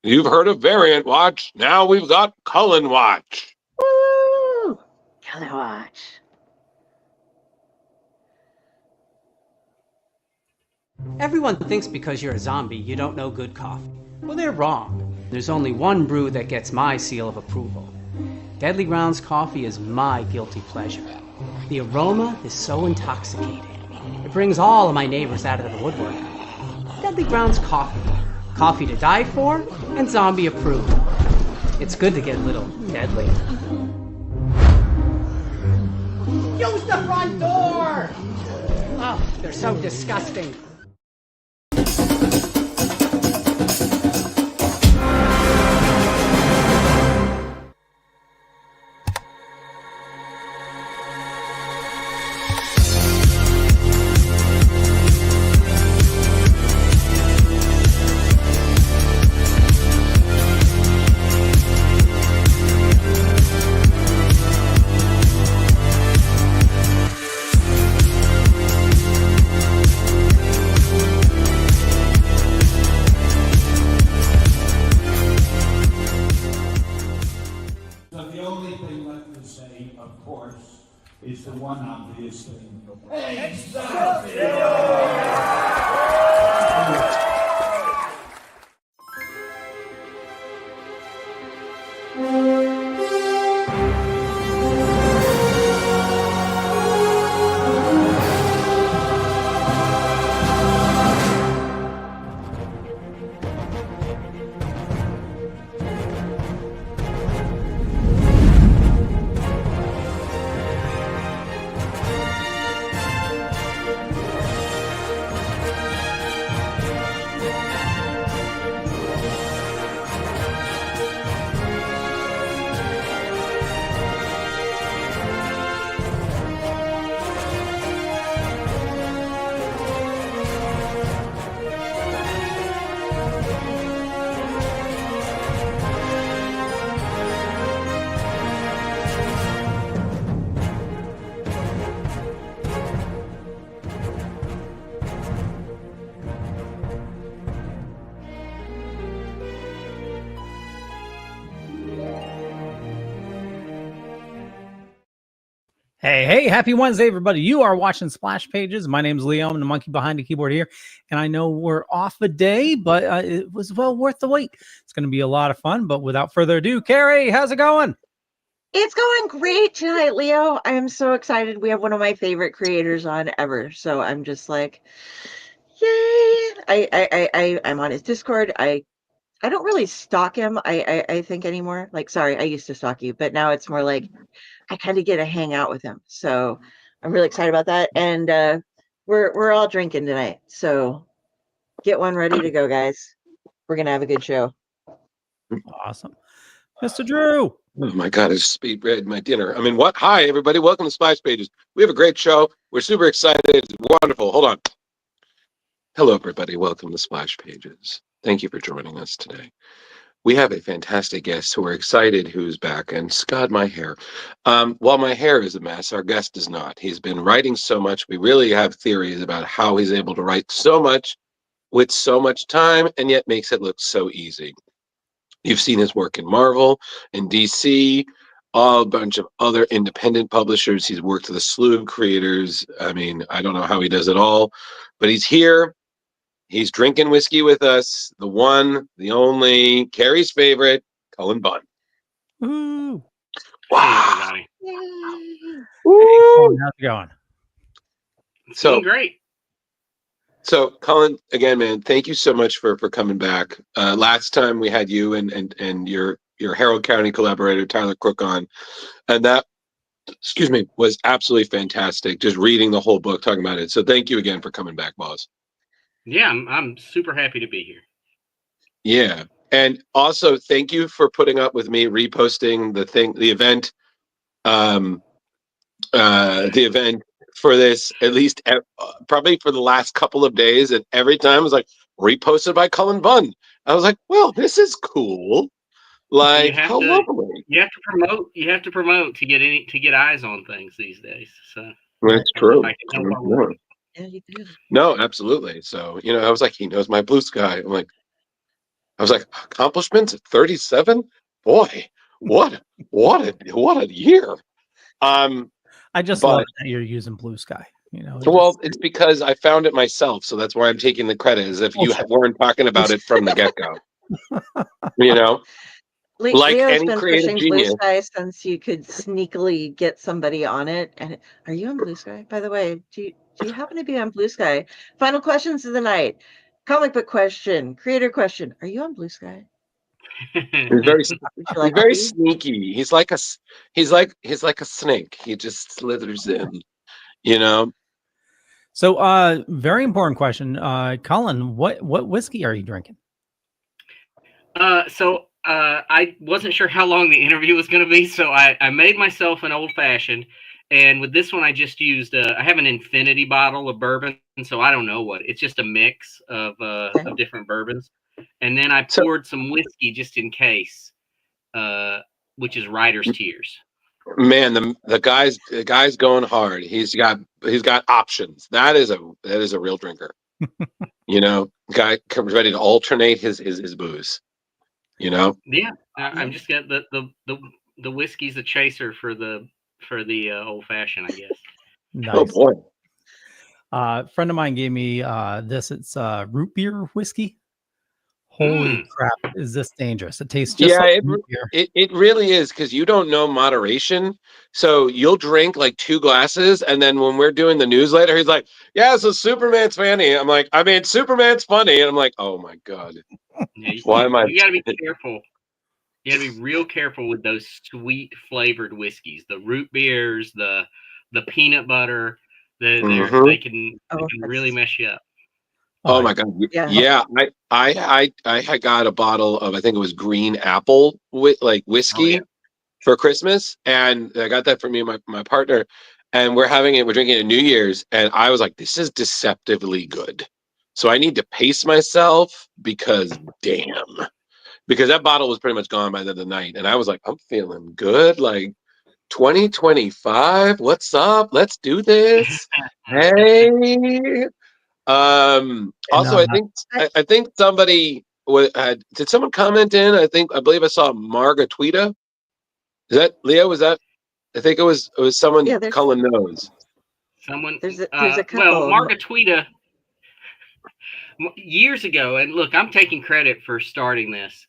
You've heard of Variant Watch. Now we've got Cullen Watch. Woo! Cullen Watch. Everyone thinks because you're a zombie, you don't know good coffee. Well, they're wrong. There's only one brew that gets my seal of approval. Deadly Grounds coffee is my guilty pleasure. The aroma is so intoxicating. It brings all of my neighbors out of the woodwork. Deadly Grounds coffee. Coffee to die for and zombie approved. It's good to get a little deadly. Use the front door! Oh, they're so disgusting. Is the one obvious thing. Hey, happy Wednesday, everybody. You are watching Splash Pages. My name's Leo. I'm the monkey behind the keyboard here. And I know we're off a day, but it was well worth the wait. It's going to be a lot of fun. But without further ado, Kari, how's it going? It's going great tonight, Leo. I am so excited. We have one of my favorite creators on ever. So I'm just like, yay. I'm on his Discord. I don't really stalk him, I think anymore. Like, sorry, I used to stalk you, but now it's more like I kind of get to hang out with him. So I'm really excited about that. And we're all drinking tonight. So get one ready to go, guys. We're gonna have a good show. Awesome. Mr. Drew. Oh my God, I just speed read my dinner. I mean, what? Hi, everybody. Welcome to Splash Pages. We have a great show. We're super excited. It's wonderful. Hold on. Hello, everybody. Welcome to Splash Pages. Thank you for joining us today. We have a fantastic guest who we're excited who's back. And God, my hair. While my hair is a mess, our guest is not. He's been writing so much. We really have theories about how he's able to write so much with so much time and yet makes it look so easy. You've seen his work in Marvel, in DC, a bunch of other independent publishers. He's worked with a slew of creators. I mean, I don't know how he does it all, but he's here. He's drinking whiskey with us. The one, the only, Kari's favorite, Cullen Bunn. Woo. Wow. Yay. Hey, how's it going? It's doing great. So, Cullen, again, man, thank you so much for coming back. Last time we had you and your Harrow County collaborator, Tyler Crook, on, and that, excuse me, was absolutely fantastic. Just reading the whole book, talking about it. So thank you again for coming back, boss. Yeah, I'm super happy to be here. Yeah. And also thank you for putting up with me reposting the event for this, at least probably for the last couple of days, and every time it was like reposted by Cullen Bunn. I was like, well, this is cool. Like, how lovely. You have to promote to get eyes on things these days. So that's true. Yeah, you do. No, absolutely. So, I was like, he knows my blue sky. I'm like, I was like, accomplishments at 37? Boy, what a year. I just but- love that you're using Blue Sky. You know, Well, it's because I found it myself, so that's why I'm taking the credit. As if you weren't talking about it from the get-go. You know, like Leo's any been creative pushing genius. Blue Sky since you could sneakily get somebody on it. And are you on Blue Sky? By the way, do you happen to be on Blue Sky? Final questions of the night. Comic book question, creator question. Are you on Blue Sky? He's very, Would you he's like to very be? sneaky. He's like a snake. He just slithers in. You know. So, very important question, Cullen. What whiskey are you drinking? I wasn't sure how long the interview was going to be, so I made myself an old fashioned, and with this one I just used I have an infinity bottle of bourbon, so I don't know what it's just a mix of different bourbons, and then I poured some whiskey just in case, which is Writer's Tears. Man, the guy's going hard. He's got options. That is a real drinker. You know, guy comes ready to alternate his booze. You know. Yeah, I'm just got the whiskey's a chaser for the old fashioned, I guess. Nice. Oh boy. A friend of mine gave me this. It's root beer whiskey. Holy crap! Is this dangerous? It tastes just like root beer. It really is, because you don't know moderation. So you'll drink like 2 glasses, and then when we're doing the newsletter, he's like, "Yeah, so Superman's funny." I'm like, "I mean, Superman's funny," and I'm like, "Oh my god, why am I?" You got to be careful. You got to be real careful with those sweet flavored whiskeys, the root beers, the peanut butter. They can really mess you up. Oh my god! Yeah, I had got a bottle of, I think it was green apple whiskey for Christmas, and I got that for me and my partner, and we're drinking it at New Year's, and I was like, this is deceptively good. So I need to pace myself because that bottle was pretty much gone by the end of the night, and I was like, I'm feeling good, like 2025. What's up? Let's do this. Hey. Also, I think somebody did someone comment in? I believe I saw Margatwita. Is that Leo? Was that? I think it was someone. Yeah, Cullen knows. Someone. There's a couple. Well, Margatwita years ago, and look, I'm taking credit for starting this.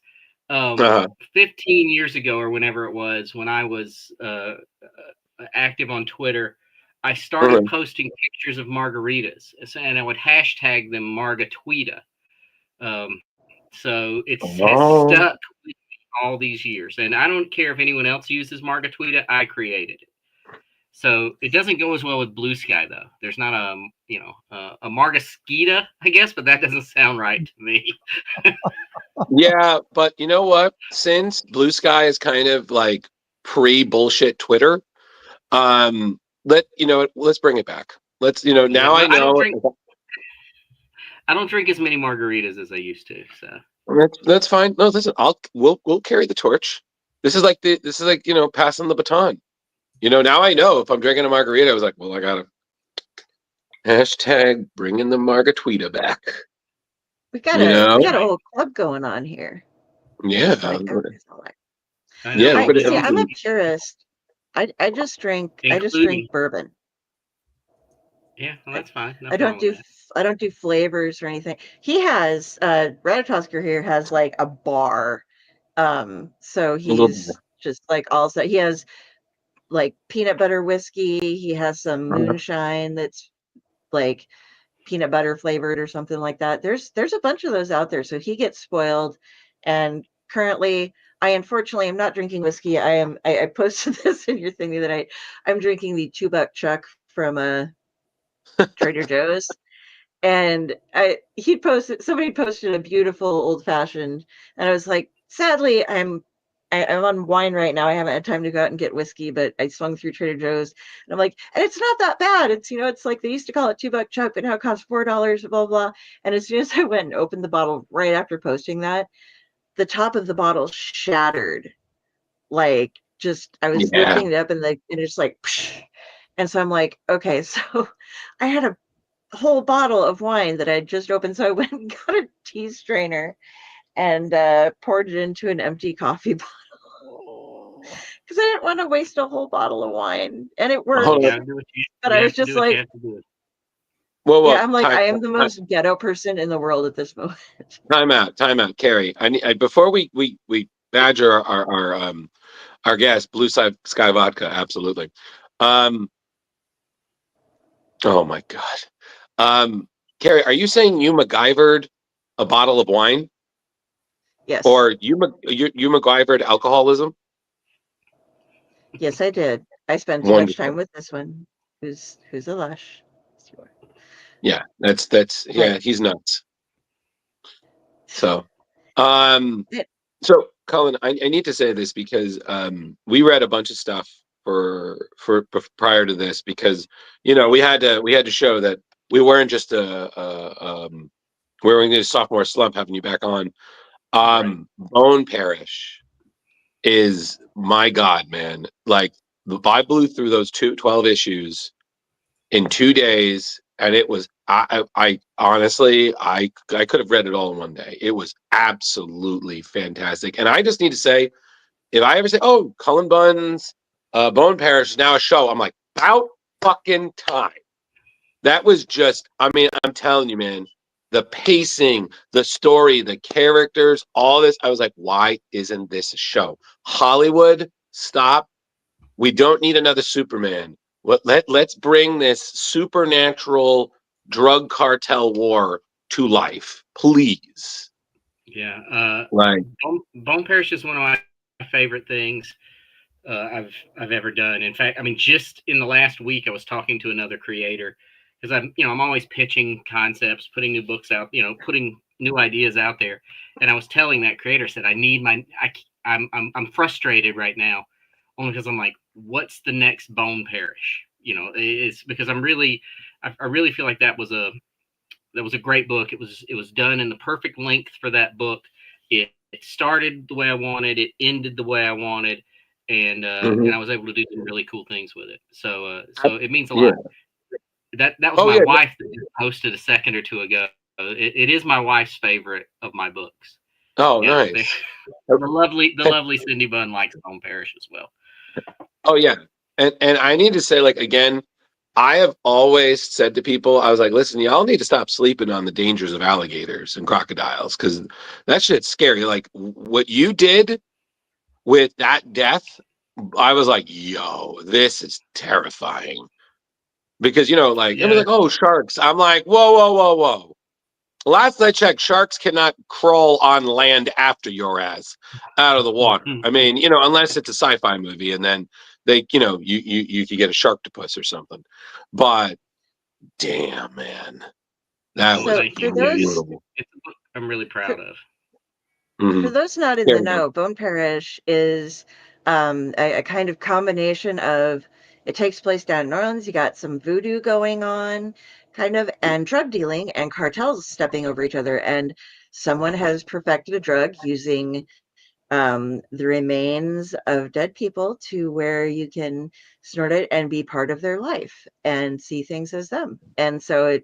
15 years ago, or whenever it was, when I was active on Twitter, I started posting pictures of margaritas, and I would hashtag them Margatwita. So it's has stuck with me all these years, and I don't care if anyone else uses Margatwita. I created it, so it doesn't go as well with Blue Sky though. There's not a Margasquita, I guess, but that doesn't sound right to me. Yeah, but you know what? Since Blue Sky is kind of like pre-bullshit Twitter, let's bring it back. Let's, now I know. I don't drink as many margaritas as I used to, so that's fine. No, listen, we'll carry the torch. This is like passing the baton. Now I know if I'm drinking a margarita, I was like, well, I gotta hashtag bringing the Margatwita back. We got a whole club going on here. Yeah. I'm a purist. I just drink bourbon. Yeah, well, that's fine. I don't do flavors or anything. He has Ratatosker here has like a bar. So he's just like also he has like peanut butter whiskey. He has some moonshine that's like peanut butter flavored or something like that. There's a bunch of those out there. So he gets spoiled. And currently I unfortunately am not drinking whiskey. I posted this in your thing the other night. I'm drinking the $2 Chuck from Trader Joe's. And somebody posted a beautiful old fashioned, and I was like, sadly, I'm on wine right now. I haven't had time to go out and get whiskey, but I swung through Trader Joe's, and I'm like, and it's not that bad. It's it's like they used to call it $2 Chuck, but now it costs $4, blah blah. And as soon as I went and opened the bottle right after posting that, the top of the bottle shattered. Like just I was lifting it up and it's like, psh. And so I'm like, okay, so I had a whole bottle of wine that I just opened, so I went and got a tea strainer and poured it into an empty coffee bottle because I didn't want to waste a whole bottle of wine, and it worked. Hold You on. gotta do what you, But you I have was to just do what you like, have to do. Whoa, yeah, I'm like, I am the most ghetto person in the world at this moment. time out, Kari. Before we badger our guest, Blue Sky Vodka, absolutely. Oh my God. Kari, are you saying you MacGyvered a bottle of wine, Yes, or you MacGyvered alcoholism? yes, I did. I spent too much time Wonderful. with this one, who's a lush. Yeah, that's But yeah, he's nuts. So, um, so Cullen, I need to say this because we read a bunch of stuff for prior to this because we had to show that we weren't just we weren't in a sophomore slump having you back on. Right. Bone Parish is my God, man. Like I blew through those 12 issues in 2 days, and it was I honestly I could have read it all in one day. It was absolutely fantastic, and I just need to say, if I ever say, "Oh, Cullen Bunn's Bone Parish is now a show," I'm like, about fucking time. That was just, I mean, I'm telling you, man, the pacing, the story, the characters, all this. I was like, why isn't this a show? Hollywood, stop. We don't need another Superman. Let's bring this supernatural drug cartel war to life, please. Yeah. Like, Bone Parish is one of my favorite things I've ever done. In fact, I mean, just in the last week, I was talking to another creator because I'm always pitching concepts, putting new books out, putting new ideas out there. And I was telling that creator, said, I'm frustrated right now, only because I'm like, what's the next Bone Parish? It's because I really feel like that was a great book. It was done in the perfect length for that book. It started the way I wanted. It ended the way I wanted, and mhm. I was able to do some really cool things with it. So it means a Yeah. lot. That was Oh my yeah. wife that just posted a second or two ago. It is my wife's favorite of my books. Oh, Yeah, nice. the lovely Cindy Bunn likes Home Parish as well. Oh yeah. And I need to say, like, again, I have always said to people, I was like, listen, y'all need to stop sleeping on the dangers of alligators and crocodiles because that shit's scary. Like what you did with that death, I was like, yo, this is terrifying. Because like it was Yeah, like, oh, sharks. I'm like, whoa, whoa, whoa, whoa. Last I checked, sharks cannot crawl on land after your ass out of the water. I mean, unless it's a sci-fi movie, and then they, you could get a sharktopus or something. But damn, man, that was so thank for you. Yeah, those brutal. it's a book I'm really for, proud of. for Mhm. those not in There the we go. know, Bone Parish is a kind of combination of, it takes place down in New Orleans. You got some voodoo going on, kind of, and drug dealing and cartels stepping over each other. And someone has perfected a drug using the remains of dead people to where you can snort it and be part of their life and see things as them. And so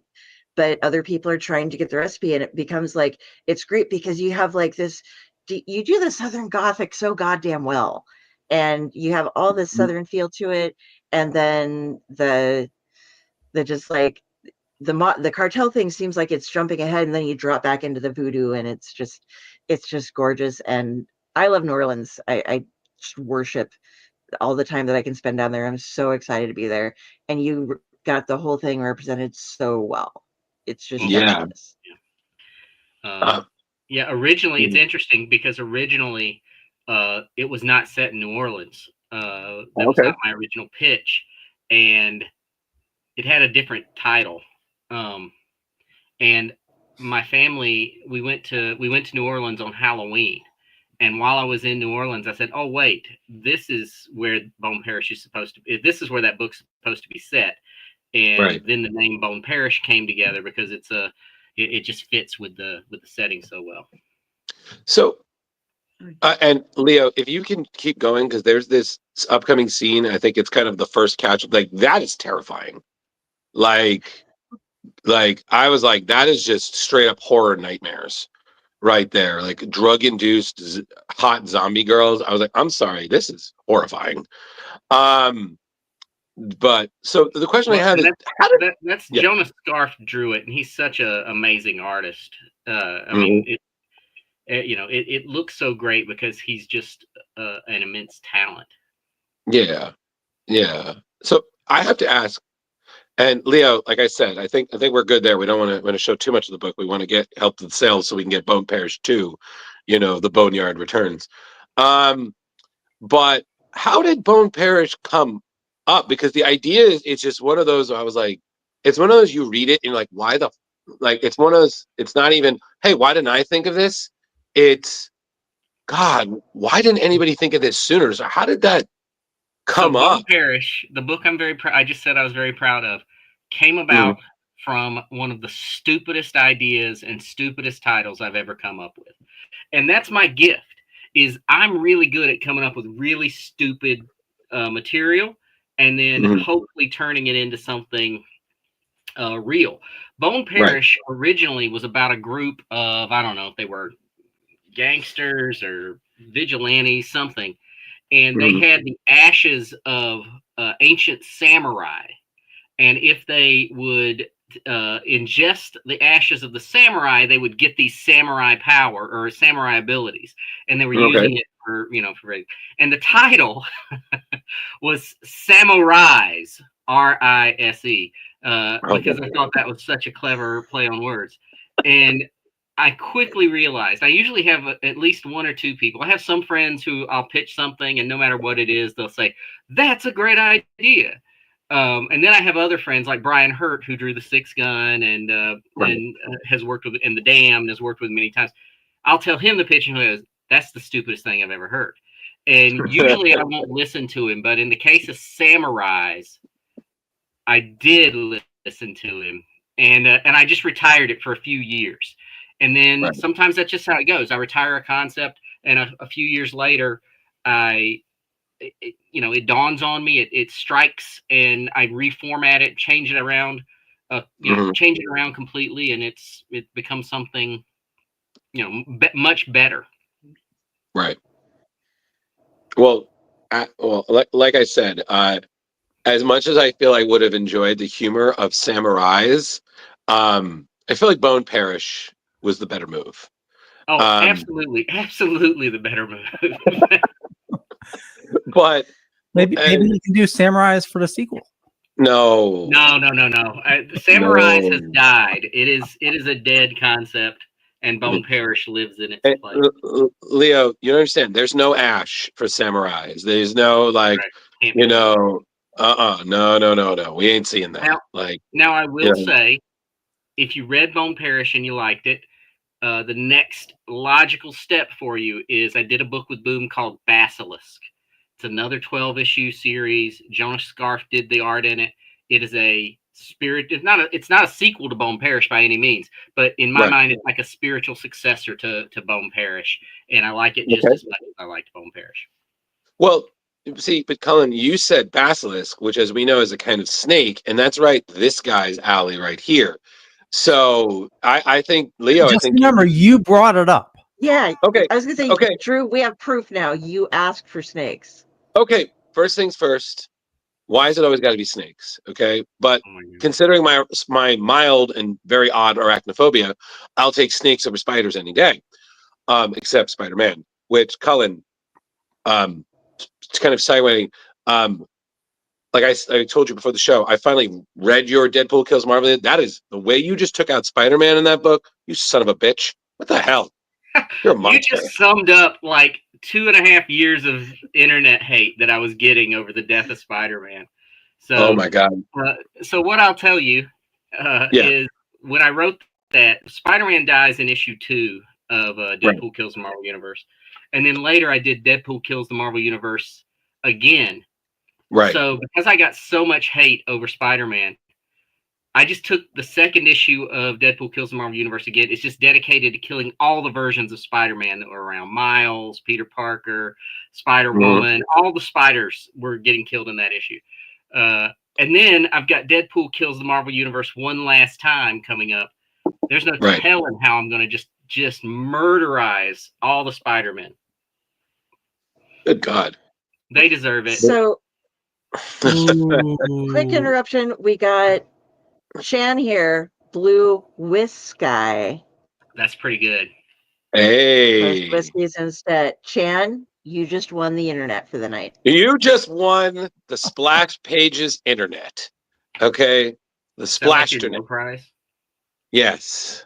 but other people are trying to get the recipe, and it becomes like, it's great because you have like this, you do the Southern Gothic so goddamn well, and you have all this Southern feel to it, and then the just like the cartel thing seems like it's jumping ahead, and then you drop back into the voodoo, and it's just gorgeous. And I love New Orleans. I just worship all the time that I can spend down there. I'm so excited to be there, and you got the whole thing represented so well. It's just Well, chef's thank Yeah. you. kiss. Uh, Yeah, originally it's interesting because originally it was not set in New Orleans. That was okay. not my original pitch, and it had a different title. Um, and my family, we went to New Orleans on Halloween, and while I was in New Orleans, I said, "Oh wait, this is where Bone Parish is supposed to be. This is where that book's supposed to be set." And Right. then the name Bone Parish came together because it just fits with the setting so well. So, and Leo, if you can keep going, because there's this upcoming scene. I think it's kind of the first catch. Like that is terrifying. Like I was like, that is just straight up horror nightmares. right there, like drug-induced hot zombie girls. I was like, I'm sorry, this is horrifying. But so the question I have is, how did that's yeah. Jonas Scarf drew it, and he's such an amazing artist. I Mhm. mean, it looks so great because he's just an immense talent. Yeah, yeah. So I have to ask, and Leo, like I said, I think we're good there. We don't want to show too much of the book. We want to get help to the sales so we can get Bone Parish 2, the Boneyard Returns. But how did Bone Parish come up? Because the idea is, it's just one of those. I was like, it's one of those, you read it and you're like, why the like? It's one of those. It's not even, hey, why didn't I think of this? It's, God, why didn't anybody think of this sooner? So how did that So come Bone up? Parish, the book I'm very proud. I just said I was very proud of, came about from one of the stupidest ideas and stupidest titles I've ever come up with, and that's my gift. Is I'm really good at coming up with really stupid material, and then Mhm. hopefully turning it into something real. Bone Right. Parish originally was about a group of, I don't know if they were gangsters or vigilantes, something, and they Mhm. had the ashes of ancient samurai. And if they would ingest the ashes of the samurai, they would get these samurai power or samurai abilities, and they were Okay. using it for and the title was Samurais, Rise, because I thought that was such a clever play on words. And I quickly realized I usually have at least one or two people. I have some friends who I'll pitch something, and no matter what it is, they'll say, "That's a great idea." And then I have other friends like Brian Hurt, who drew the Six Gun and has worked with in the Dam and has worked with many times. I'll tell him the pitch, and he goes, "That's the stupidest thing I've ever heard." And usually I won't listen to him, but in the case of Samurais, I did listen to him, and I just retired it for a few years. And then Right. sometimes that's just how it goes. I retire a concept, and a few years later, it dawns on me, it strikes, and I reformat it, change it around, change it around completely, and it becomes something, much better. Right. Well, like I said, as much as I feel I would have enjoyed the humor of Samurais, I feel like Bone Parish was the better move. Oh, Um, absolutely the better move. but Maybe you can do Samurais for the sequel. no, Samurais has died. It is a dead concept, and Bone Parish lives in its place. Leo, you understand? There's no Ash for Samurais. There's no Right. no. We ain't seeing that. Now I will say, if you read Bone Parish and you liked it, the next logical step for you is I did a book with Boom called Basilisk. It's another 12-issue series. Jonas Scarf did the art in it. It is a spirit. It's not a sequel to Bone Parish by any means, but in my mind, it's like a spiritual successor to Bone Parish, and I like it just as much as I liked Bone Parish. Well, see, but Cullen, you said Basilisk, which, as we know, is a kind of snake, and that's right this guy's alley right here. So I think, Leo, Just remember, you brought it up. Yeah. Okay. I was going to say, okay. Drew, we have proof now. You asked for snakes. Okay. First things first. Why is it always got to be snakes? Okay. But considering my mild and very odd arachnophobia, I'll take snakes over spiders any day, except Spider-Man, which Cullen, it's kind of sidewaying. Like I told you before the show, I finally read your Deadpool Kills Marvel. That is the way you just took out Spider-Man in that book. You son of a bitch. What the hell? You're a monster. You just summed up like 2.5 years of internet hate that I was getting over the death of Spider-Man. So, oh my God. So what I'll tell you is when I wrote that, Spider-Man dies in issue 2 of Deadpool Kills the Marvel Universe. And then later I did Deadpool Kills the Marvel Universe again. Right. So because I got so much hate over Spider-Man, I just took the second issue of Deadpool Kills the Marvel Universe again. It's just dedicated to killing all the versions of Spider-Man that were around. Miles, Peter Parker, Spider-Woman, all the spiders were getting killed in that issue. And then I've got Deadpool Kills the Marvel Universe one last time coming up. There's no telling how I'm going to just just murderize all the Spider-Men. Good God. They deserve it. So, quick Ooh. interruption. We got Shan here, Blue Whiskey. That's pretty good. Hey. Whiskies instead. Chan, you just won the internet for the night. You just won the Splash Pages internet. Okay? The Is that like Splash your internet. door prize? Yes.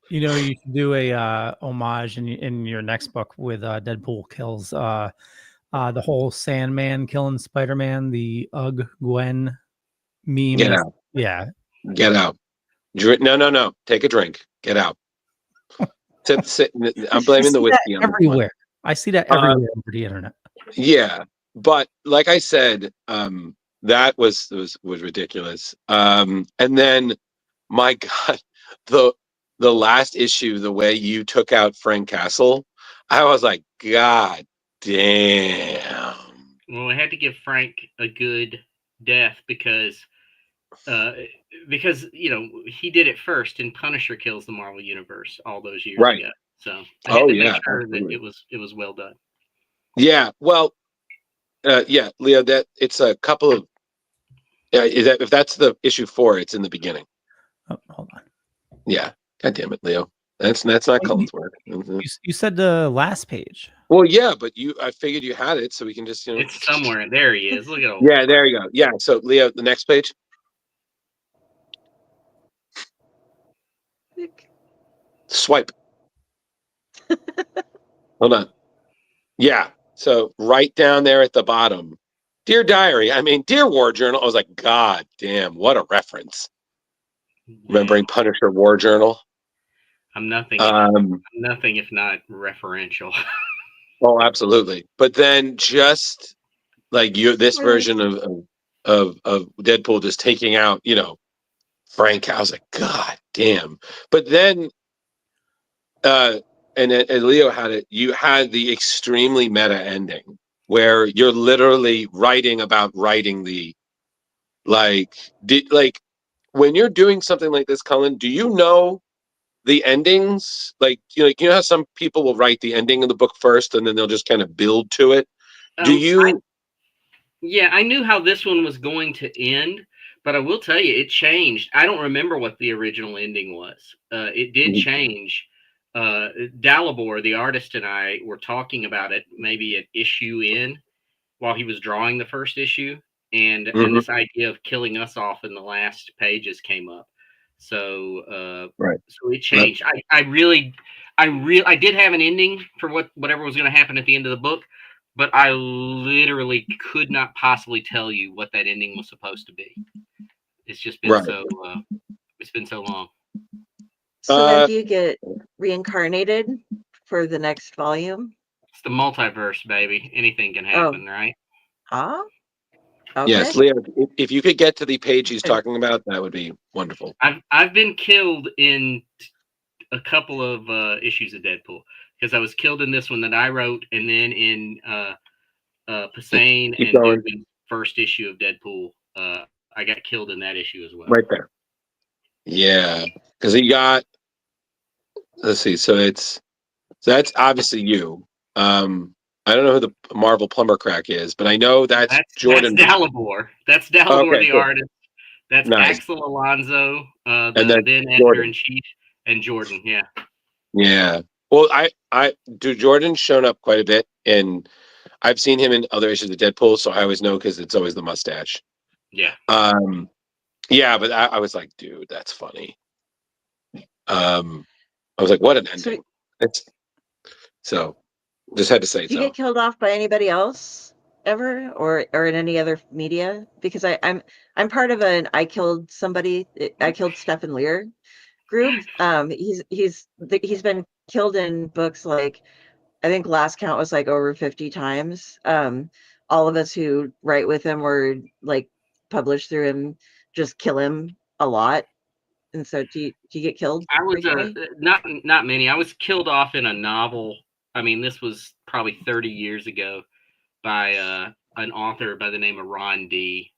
You know, you should do a homage in your next book with Deadpool kills the whole Sandman killing Spider-Man, the Gwen meme. Get out. Yeah. Get out. No. Take a drink. Get out. I'm blaming the whiskey on this one. everywhere. I see that everywhere over the internet. Yeah, but like I said, that was ridiculous. And then, my God, the last issue, the way you took out Frank Castle, I was like, God damn. Well, I had to give Frank a good death because you know he did it first, and Punisher kills the Marvel Universe all those years Right. ago. So I had to make sure absolutely. that it was well done. Yeah, well, yeah, Leo, that it's a couple of if that's the issue 4, it's in the beginning. Oh, hold on. Yeah, God damn it, Leo. That's not Cullen's work. You said the last page. Well, yeah, but I figured you had it, so we can just It's somewhere. There he is. Look at old. Yeah, there you go. Yeah, so Leo, the next page. Swipe. Hold on. Yeah, so right down there at the bottom. Dear Diary, Dear War Journal. I was like, God damn, what a reference. Remembering Punisher War Journal. I'm nothing. Nothing if not referential. Oh, absolutely. But then just like this version of Deadpool just taking out, Frank, I was like, God damn. But then, and Leo had it. You had the extremely meta ending where you're literally writing about writing the when you're doing something like this, Cullen. Do you know the endings? You know how some people will write the ending of the book first, and then they'll just kind of build to it. Do you? Yeah, I knew how this one was going to end, but I will tell you, it changed. I don't remember what the original ending was. It did change. Dalibor, the artist, and I were talking about it maybe an issue in while he was drawing the first issue, and this idea of killing us off in the last pages came up. So so it changed. I did have an ending for whatever was going to happen at the end of the book, but I literally could not possibly tell you what that ending was supposed to be. It's just been it's been so long. So then do you get reincarnated for the next volume? It's the multiverse, baby. Anything can happen, right? Okay. Yes, Leo, if you could get to the page he's talking about, that would be wonderful. I've been killed in a couple of issues of Deadpool, because I was killed in this one that I wrote, and then in Pasane and Dugan's first issue of Deadpool, I got killed in that issue as well. Right there. Yeah, because he got. Let's see. So that's obviously you. I don't know who the Marvel plumber crack is, but I know that's Jordan. That's Dalibor. That's Dalibor, the artist. That's nice. Axel Alonso, then editor-in-chief, and Jordan. Yeah. Yeah. Well, I do. Jordan's shown up quite a bit, and I've seen him in other issues of Deadpool, so I always know because it's always the mustache. Yeah. Yeah, but I was like, dude, that's funny. I was like, what an ending. So just had to say. Do you get killed off by anybody else ever, or in any other media? Because I'm part of an I killed Stephen Lear group. He's been killed in books, like I think last count was like over 50 times. All of us who write with him or like publish through him just kill him a lot. And so do you get killed? I was not many. I was killed off in a novel. This was probably 30 years ago by an author by the name of Ron D.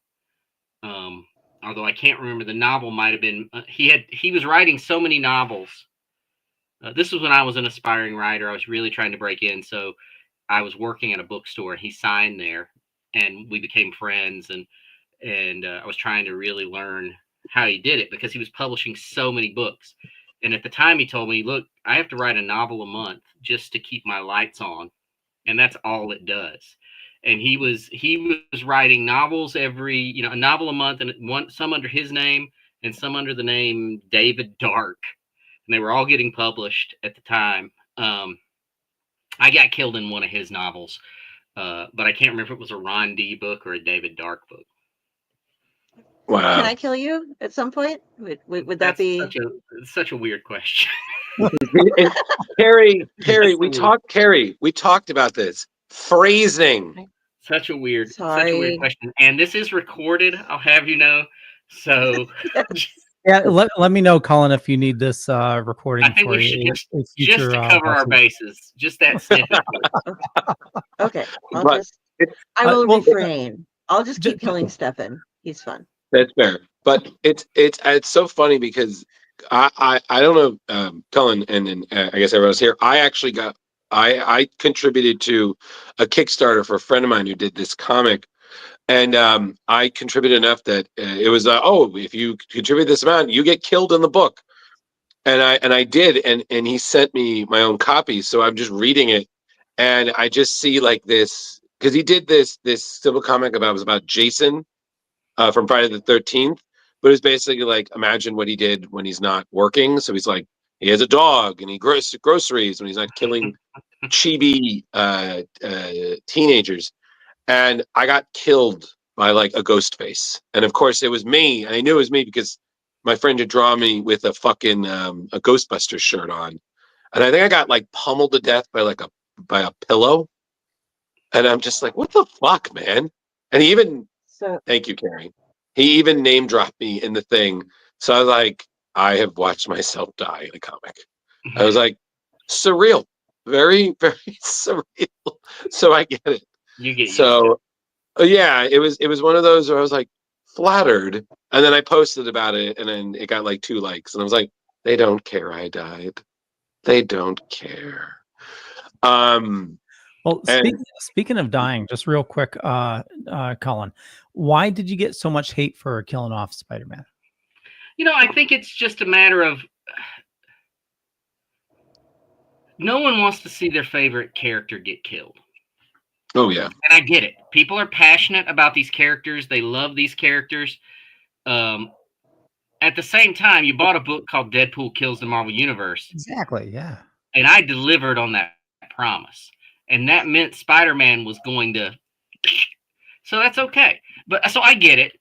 Although I can't remember, the novel might have been he was writing so many novels This was when I was an aspiring writer. I was really trying to break in, so I was working at a bookstore, and he signed there, and we became friends. And I was trying to really learn how he did it because he was publishing so many books. And at the time, he told me, "Look, I have to write a novel a month just to keep my lights on, and that's all it does." And he was writing novels a novel a month, and some under his name and some under the name David Dark, and they were all getting published at the time. I got killed in one of his novels, but I can't remember if it was a Ron D book or a David Dark book. Wow. Can I kill you at some point? Would that That's be such a weird question? Carrie, we That's talked about this phrasing. such a weird Sorry. question. And this is recorded, I'll have you know. So Yeah, let me know, Cullen, if you need this recording I think for we should you. just to cover our bases, just that snippet. Okay. But I will well, refrain. I'll just keep killing Stefan. He's fun. That's fair. But it's so funny because I don't know, Cullen, and I guess everyone else here. I actually I contributed to a Kickstarter for a friend of mine who did this comic, and I contributed enough that it was if you contribute this amount, you get killed in the book, and I did, and he sent me my own copy, so I'm just reading it, and I just see like this because he did this simple comic about Jason from Friday the 13th, but it was basically like imagine what he did when he's not working. So he's like he has a dog and he groceries when he's not killing chibi teenagers. And I got killed by like a ghost face, and of course it was me. And I knew it was me because my friend had drawn me with a fucking a Ghostbusters shirt on, and I think I got like pummeled to death by a pillow. And I'm just like, what the fuck, man? And he even So thank you, Carrie. He even name dropped me in the thing. So I was like, I have watched myself die in a comic. I was like, surreal. Very, very surreal. So I get it. You get used to So yeah, it was one of those where I was like flattered. And then I posted about it and then it got like 2 likes. And I was like, they don't care I died. They don't care. Well, And speaking of dying, just real quick, Cullen, why did you get so much hate for killing off Spider-Man? I think it's just a matter of no one wants to see their favorite character get killed. oh yeah. And I get it. People are passionate about these characters. They love these characters. At the same time, you bought a book called Deadpool Kills the Marvel Universe. Exactly, yeah. And I delivered on that promise. And that meant Spider-Man was going to. So that's okay. But so I get it.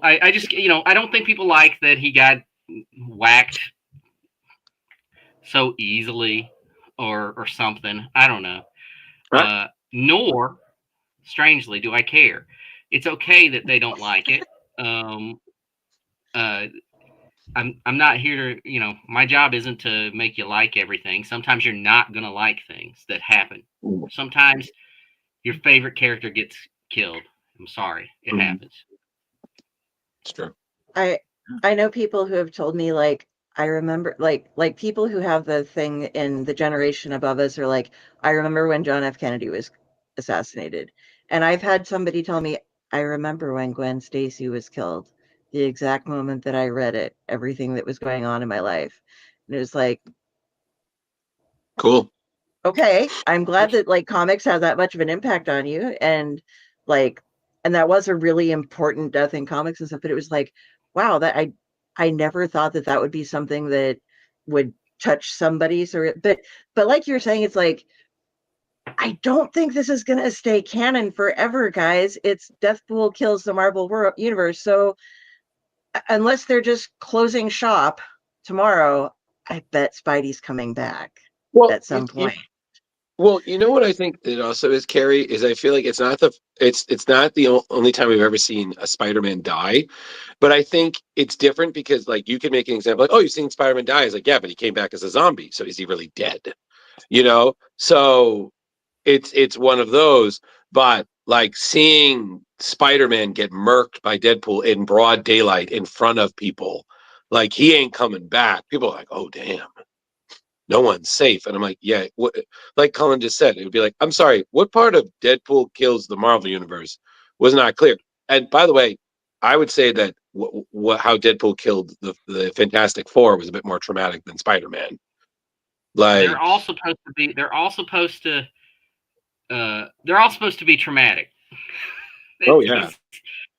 I just, I don't think people like that he got whacked so easily or something. I don't know. Right. Nor, strangely, do I care. It's okay that they don't like it. I'm not here to, my job isn't to make you like everything. Sometimes you're not going to like things that happen. Sometimes your favorite character gets killed. I'm sorry. It happens. It's true. I know people who have told me like I remember like people who have the thing in the generation above us are like, I remember when John F. Kennedy was assassinated. And I've had somebody tell me, I remember when Gwen Stacy was killed, the exact moment that I read it, everything that was going on in my life. And it was like, Cool. okay, I'm glad that like comics have that much of an impact on you. And like, and that was a really important death in comics and stuff, but it was like, wow, that I never thought that that would be something that would touch somebody. So, but like you're saying, it's like, I don't think this is going to stay canon forever, guys. It's Deathpool kills the Marvel universe. So unless they're just closing shop tomorrow, I bet Spidey's coming back at some point. Well, you know what I think it also is, Carrie, is I feel like it's not the only time we've ever seen a Spider-Man die, but I think it's different because like you could make an example like, oh, you've seen Spider-Man die. It's like, yeah, but he came back as a zombie, so is he really dead? So it's one of those, but like seeing Spider-Man get murked by Deadpool in broad daylight in front of people, like he ain't coming back. People are like, oh damn. no one's safe. And I'm like, yeah, like Cullen just said, it would be like, I'm sorry, what part of Deadpool kills the Marvel universe was not clear. And by the way, I would say that how Deadpool killed the Fantastic Four was a bit more traumatic than Spider-Man. Like, they're all supposed to be. They're all supposed to be traumatic. Oh yeah,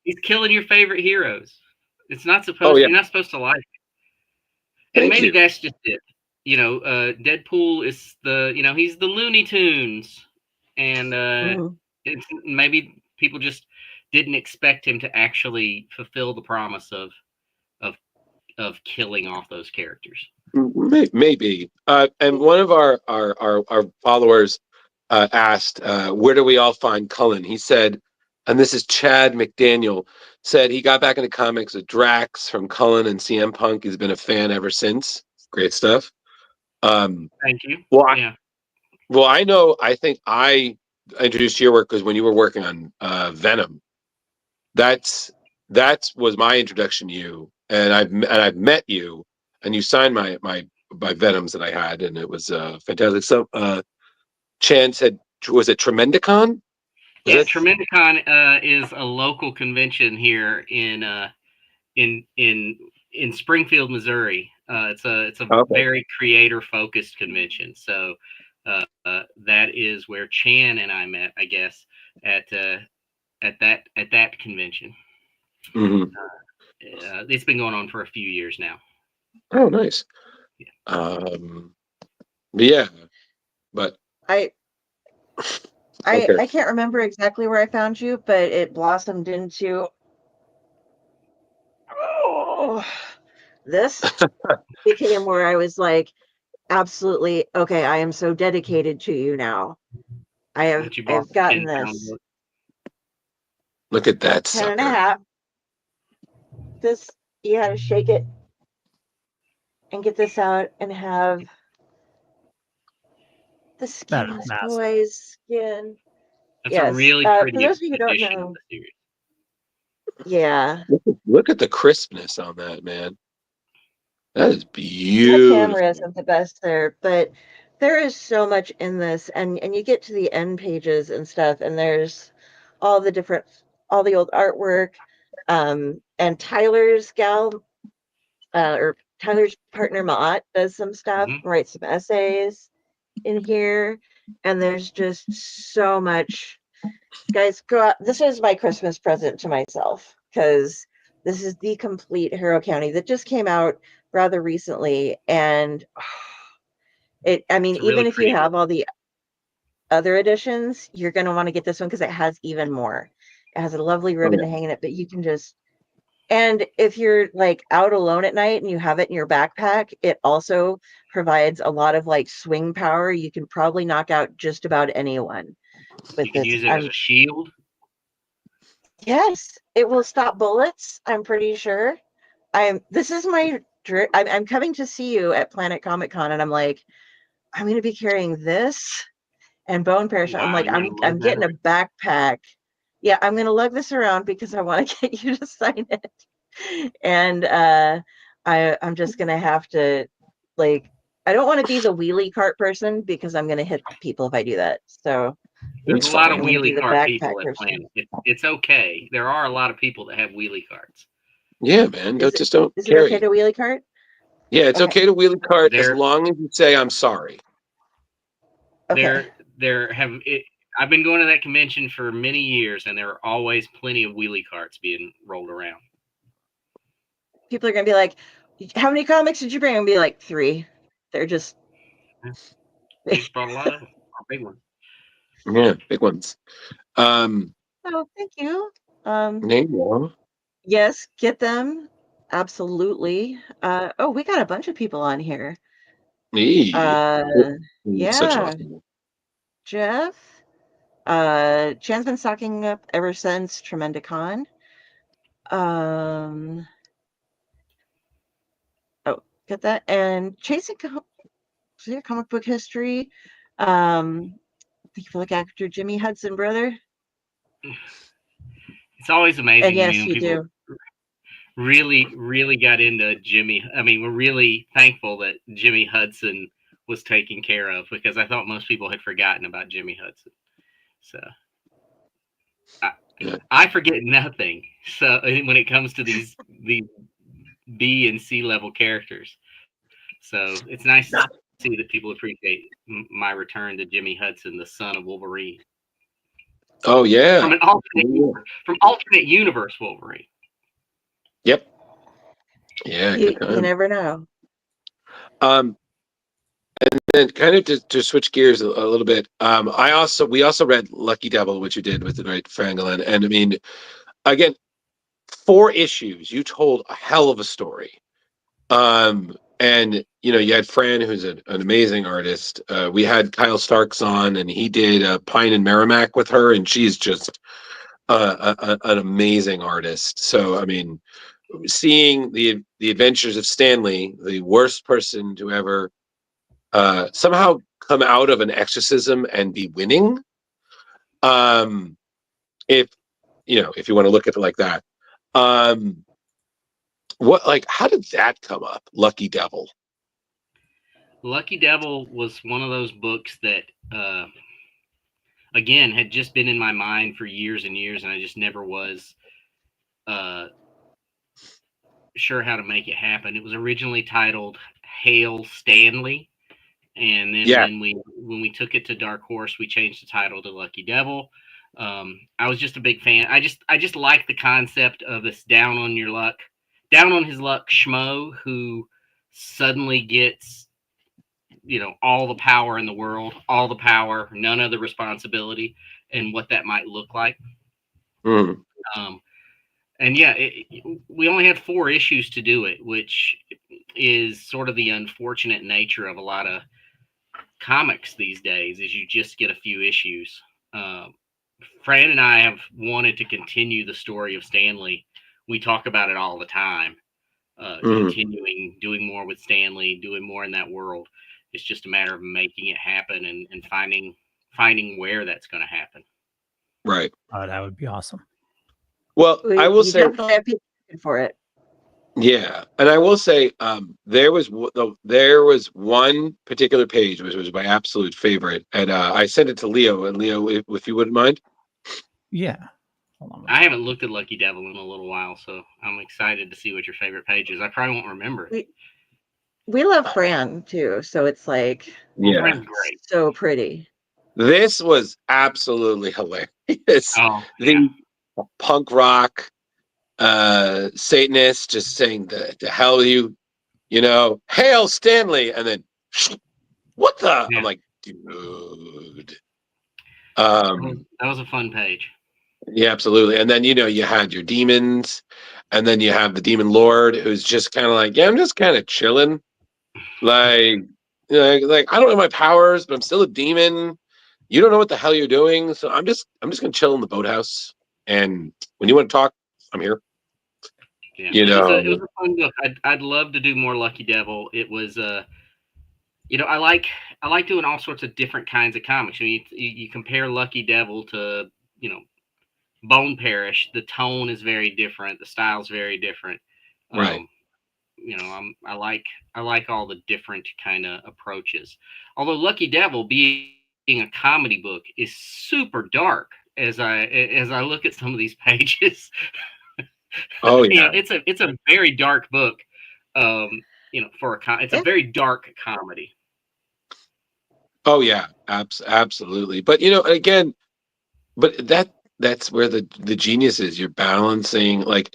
he's killing your favorite heroes. It's not supposed. Oh, yeah. You're not supposed to like it. And Thank maybe you. that's just it. Deadpool is he's the Looney Tunes, and it's, maybe people just didn't expect him to actually fulfill the promise of killing off those characters. Maybe. And one of our followers asked, where do we all find Cullen? He said, and this is Chad McDaniel, said he got back into comics with Drax from Cullen and CM Punk. He's been a fan ever since. Great stuff. Thank you. Well, yeah. I think I introduced your work because when you were working on Venom, that was my introduction to you, and I've met you, and you signed my Venoms that I had, and it was fantastic. So Chan said, was it Tremendicon? Tremendicon is a local convention here in Springfield, Missouri. It's a very creator focused convention. So that is where Chan and I met, I guess, at that convention. Mm-hmm. It's been going on for a few years now. Oh, nice. Yeah, but I can't remember exactly where I found you, but it blossomed into this became where I was like, absolutely, okay, I am so dedicated to you now. I've gotten this. Look at that 10 and a half. This, you had to shake it and get this out and have the skin, boy's skin. That's a really pretty for those of you who don't edition know, of the series. Yeah. Look at the crispness on that, man. That is beautiful. The camera isn't the best there, but there is so much in this, and you get to the end pages and stuff, and there's all the old artwork, and Tyler's or Tyler's partner Mott does some stuff, writes some essays in here, and there's just so much. Guys, go out. This is my Christmas present to myself, because this is the complete Harrow County that just came out rather recently, and even if you have all the other editions, you're going to want to get this one because it has even more. It has a lovely ribbon to hang in it, but you can just, and if you're like out alone at night and you have it in your backpack, it also provides a lot of like swing power. You can probably knock out just about anyone with you can this. Use it as a shield. Yes, it will stop bullets, I'm pretty sure. This is my I'm coming to see you at Planet Comic Con, and I'm like, I'm going to be carrying this and Bone Parish. I'm like, I'm getting a backpack. Yeah, I'm going to lug this around because I want to get you to sign it. And I'm just going to have to, like, I don't want to be the wheelie cart person because I'm going to hit people if I do that. So there's a lot of wheelie cart people at Planet. It's okay. There are a lot of people that have wheelie carts. Yeah, man. Don't Is carry. Is it okay to wheelie cart? Yeah, it's okay to wheelie cart as long as you say I'm sorry. Okay. I've been going to that convention for many years, and there are always plenty of wheelie carts being rolled around. People are gonna be like, "How many comics did you bring?" And be like, 3. They're just. They just brought a lot of them. Big ones. Yeah, big ones. Oh, thank you. Yes, get them. Absolutely. We got a bunch of people on here. Yeah. Jeff. Chan's been stocking up ever since Tremendicon. Get that. And chasing comic book history. Thank you for the actor Jimmy Hudson, brother. It's always amazing. And yes, you do. Really got into Jimmy. I mean, we're really thankful that Jimmy Hudson was taken care of, because I thought most people had forgotten about Jimmy Hudson. So I forget nothing. So when it comes to these B and C level characters, so it's nice to see that people appreciate my return to Jimmy Hudson, the son of Wolverine. Oh yeah, From alternate universe Wolverine. Yep. Yeah. You never know. And then kind of to switch gears a little bit, we also read Lucky Devil, which you did with the right Frangolin, and I mean, again, 4 issues. You told a hell of a story. And you had Fran, who's an amazing artist. We had Kyle Starks on, and he did Pine and Merrimack with her, and she's just an amazing artist. So I mean, seeing the adventures of Stanley, the worst person to ever somehow come out of an exorcism and be winning. If you want to look at it like that. How did that come up? Lucky Devil. Lucky Devil was one of those books that, again, had just been in my mind for years and years, and I just never was sure how to make it happen. It was originally titled Hail Stanley, and then when we took it to Dark Horse, we changed the title to Lucky Devil. I was just a big fan. I just like the concept of this down on his luck schmo who suddenly gets all the power in the world, all the power, none of the responsibility, and what that might look like. And yeah, we only had 4 issues to do it, which is sort of the unfortunate nature of a lot of comics these days, is you just get a few issues. Fran and I have wanted to continue the story of Stanley. We talk about it all the time, continuing, doing more with Stanley, doing more in that world. It's just a matter of making it happen and finding where that's going to happen. Right. Oh, that would be awesome. Well, I will say definitely have people for it. Yeah, and I will say there was one particular page which was my absolute favorite, and I sent it to Leo. And Leo, if you wouldn't mind. Yeah. Hold on. I haven't looked at Lucky Devil in a little while, so I'm excited to see what your favorite page is. I probably won't remember it. We love Fran too, so it's like Fran's great. So pretty. This was absolutely hilarious. Oh, the punk rock Satanist just saying the hell you hail Stanley, and then what the I'm like, dude. That was a fun page. Yeah, absolutely. And then you had your demons, and then you have the demon lord who's just kind of like, yeah, I'm just kind of chilling, like I don't know my powers, but I'm still a demon. You don't know what the hell you're doing, so I'm just gonna chill in the boathouse, and when you want to talk, I'm here. Yeah, it was a fun book. I'd love to do more Lucky Devil. It was I like doing all sorts of different kinds of comics. I mean, you compare Lucky Devil to Bone Parish. The tone is very different. The style's very different. Right. I like all the different kind of approaches. Although Lucky Devil being a comedy book is super dark as I look at some of these pages. Oh yeah, it's a very dark book. It's a very dark comedy. Oh yeah, absolutely. But again, that's where the genius is. You're balancing, like,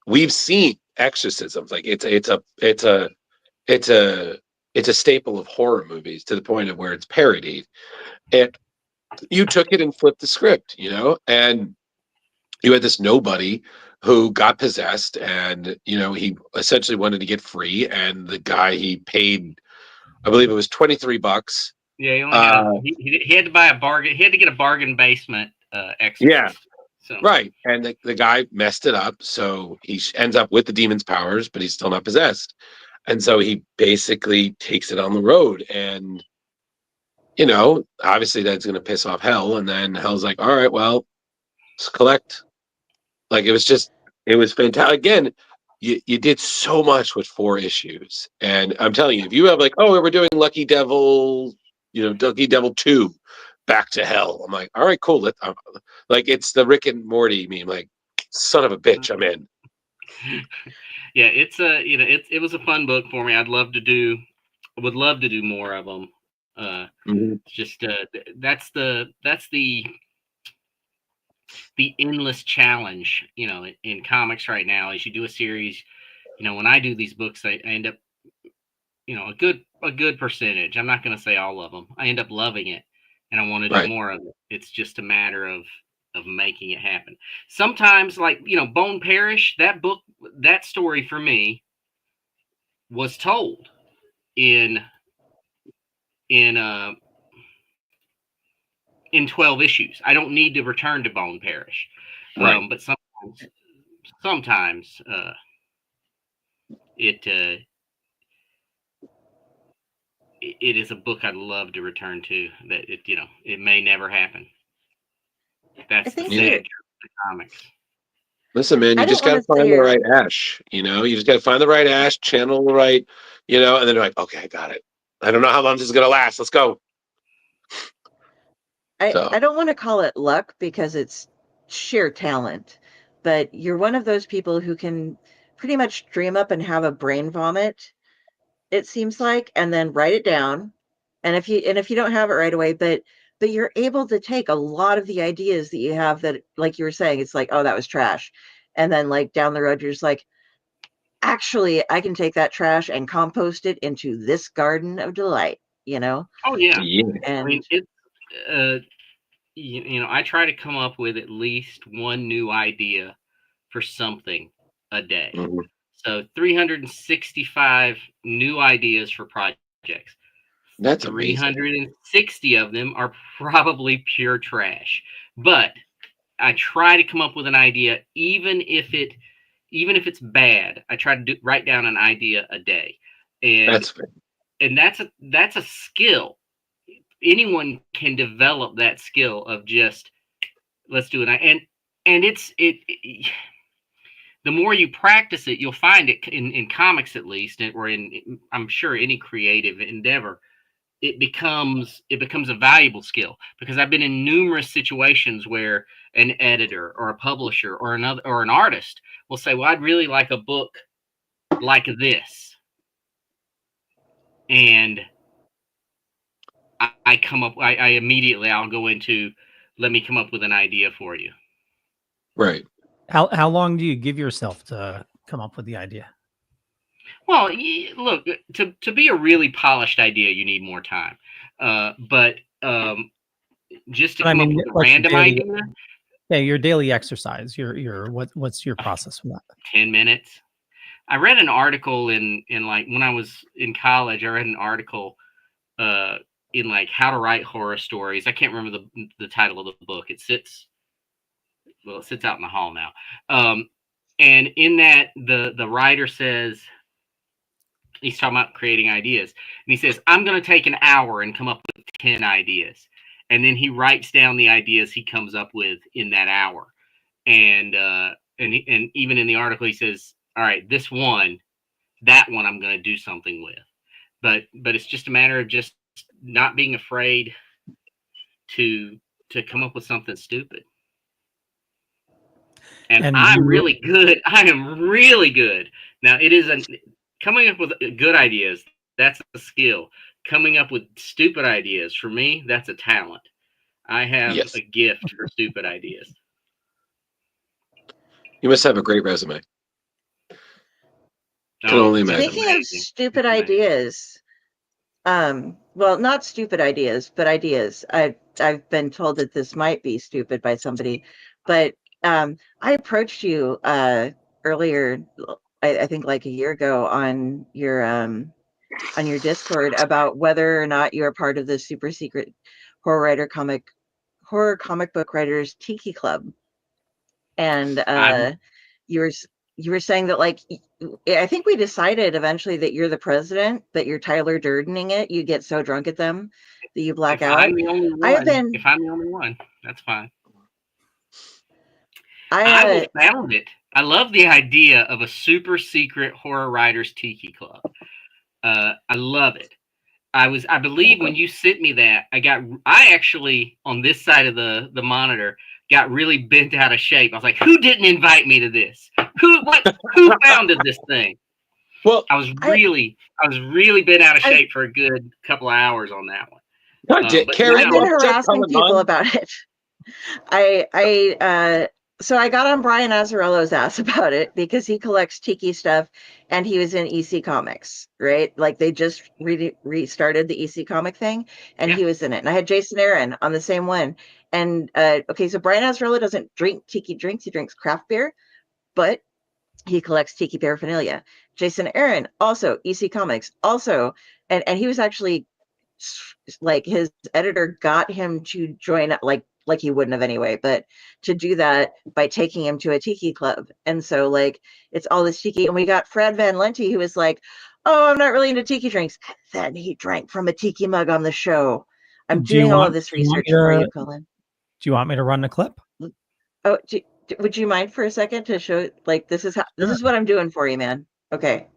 we've seen exorcisms, like it's a staple of horror movies to the point of where it's parodied. And you took it and flipped the script, and you had this nobody who got possessed, and he essentially wanted to get free, and the guy he paid, I believe it was $23. Yeah, he had to buy a bargain. He had to get a bargain basement exorcist. Yeah, so. Right, and the guy messed it up, so he ends up with the demon's powers, but he's still not possessed, and so he basically takes it on the road, and obviously that's going to piss off Hell, and then Hell's like, all right, well, let's collect. Like, it was fantastic. Again, you did so much with 4 issues. And I'm telling you, if you have like, oh, we're doing Lucky Devil, Lucky Devil 2, Back to Hell. I'm like, all right, cool. Like it's the Rick and Morty meme, like, son of a bitch, I'm in. Yeah, it's it was a fun book for me. Would love to do more of them. Just that's the endless challenge, in comics right now. As you do a series, when I do these books, I end up, a good percentage. I'm not going to say all of them. I end up loving it, and I want to do more of it. It's just a matter of making it happen. Sometimes, like Bone Parish, that story for me was told in 12 issues. I don't need to return to Bone Parish. But sometimes it is a book I'd love to return to. That it may never happen. That's the sad truth of the comics. Listen, man, you just got to find the right ash. You just got to find the right ash, channel the right, and then you're like, okay, I got it. I don't know how long this is gonna last. Let's go. I don't want to call it luck because it's sheer talent, but you're one of those people who can pretty much dream up and have a brain vomit, it seems like, and then write it down. And if you don't have it right away, but you're able to take a lot of the ideas that you have that, like you were saying, it's like, oh, that was trash. And then like down the road, you're just like, actually, I can take that trash and compost it into this garden of delight, Oh yeah. And I mean, it, I try to come up with at least one new idea for something a day. Mm-hmm. So 365 new ideas for projects. That's 360 of them are probably pure trash. But I try to come up with an idea, even if it's bad. I try to write down an idea a day, and that's fair. And that's a skill. Anyone can develop that skill of just let's do it. And it's the more you practice it, you'll find it in comics at least, or in I'm sure any creative endeavor. It becomes a valuable skill, because I've been in numerous situations where an editor or a publisher or an artist will say, well, I'd really like a book like this. And I immediately I'll go into, let me come up with an idea for you. Right. How long do you give yourself to come up with the idea? Well, look, to be a really polished idea, you need more time. But just to come up with a random idea. Yeah, your daily exercise. What's your process for that? 10 minutes. I read an article in like when I was in college. I read an article in like How to Write Horror Stories. I can't remember the title of the book. It sits out in the hall now. And in that, the writer says, he's talking about creating ideas. And he says, I'm going to take an hour and come up with 10 ideas. And then he writes down the ideas he comes up with in that hour. And even in the article, he says, all right, that one I'm going to do something with. But it's just a matter of just not being afraid to come up with something stupid. And I'm really good. I am really good. Now, it is coming up with good ideas. That's a skill. Coming up with stupid ideas, for me, that's a talent. I have a gift for stupid ideas. You must have a great resume. Can only imagine. Speaking of stupid ideas, well, not stupid ideas, but ideas. I've been told that this might be stupid by somebody, but I approached you earlier, I think like a year ago, on your Discord about whether or not you're part of the super secret horror comic book writers Tiki Club, and you were saying that, like, I think we decided eventually that you're the president, but you're Tyler Durdening it. You get so drunk at them that you black out. I'm the only one, if I'm the only one, that's fine. I will found it I love the idea of a super secret horror writers tiki club. I love it. I believe when you sent me that, I actually on this side of the monitor got really bent out of shape. I was like, who didn't invite me to this? Who founded this thing? Well, I was really bent out of shape for a good couple of hours on that one. But Kari, I've been what's up, harassing Cullen people Bunn? about it. So I got on Brian Azzarello's ass about it because he collects tiki stuff and he was in EC Comics, right? Like they just restarted the EC comic thing and he was in it. And I had Jason Aaron on the same one. And okay, so Brian Azzarello doesn't drink tiki drinks, he drinks craft beer, but he collects tiki paraphernalia. Jason Aaron, also EC Comics, also, and he was actually like his editor got him to join like he wouldn't have anyway, but to do that by taking him to a tiki club. And so like it's all this tiki, and we got Fred Van Lente who was like, oh, I'm not really into tiki drinks. And then he drank from a tiki mug on the show. I'm doing all of this research for you, Cullen. Do you want me to run the clip? Oh, would you mind for a second to show like this is what I'm doing for you, man. Okay.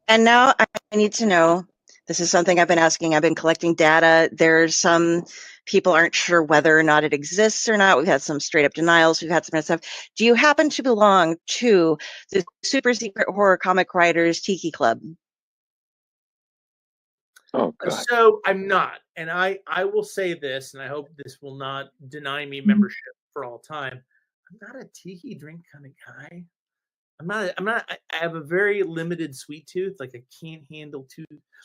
And now I need to know, this is something I've been asking. I've been collecting data. There's some people aren't sure whether or not it exists or not. We've had some straight up denials. We've had some stuff. Do you happen to belong to the super secret horror comic writers Tiki Club? Oh, God. So I'm not, and I will say this, and I hope this will not deny me membership for all time. I'm not a tiki drink kind of guy. I have a very limited sweet tooth. Like I can't handle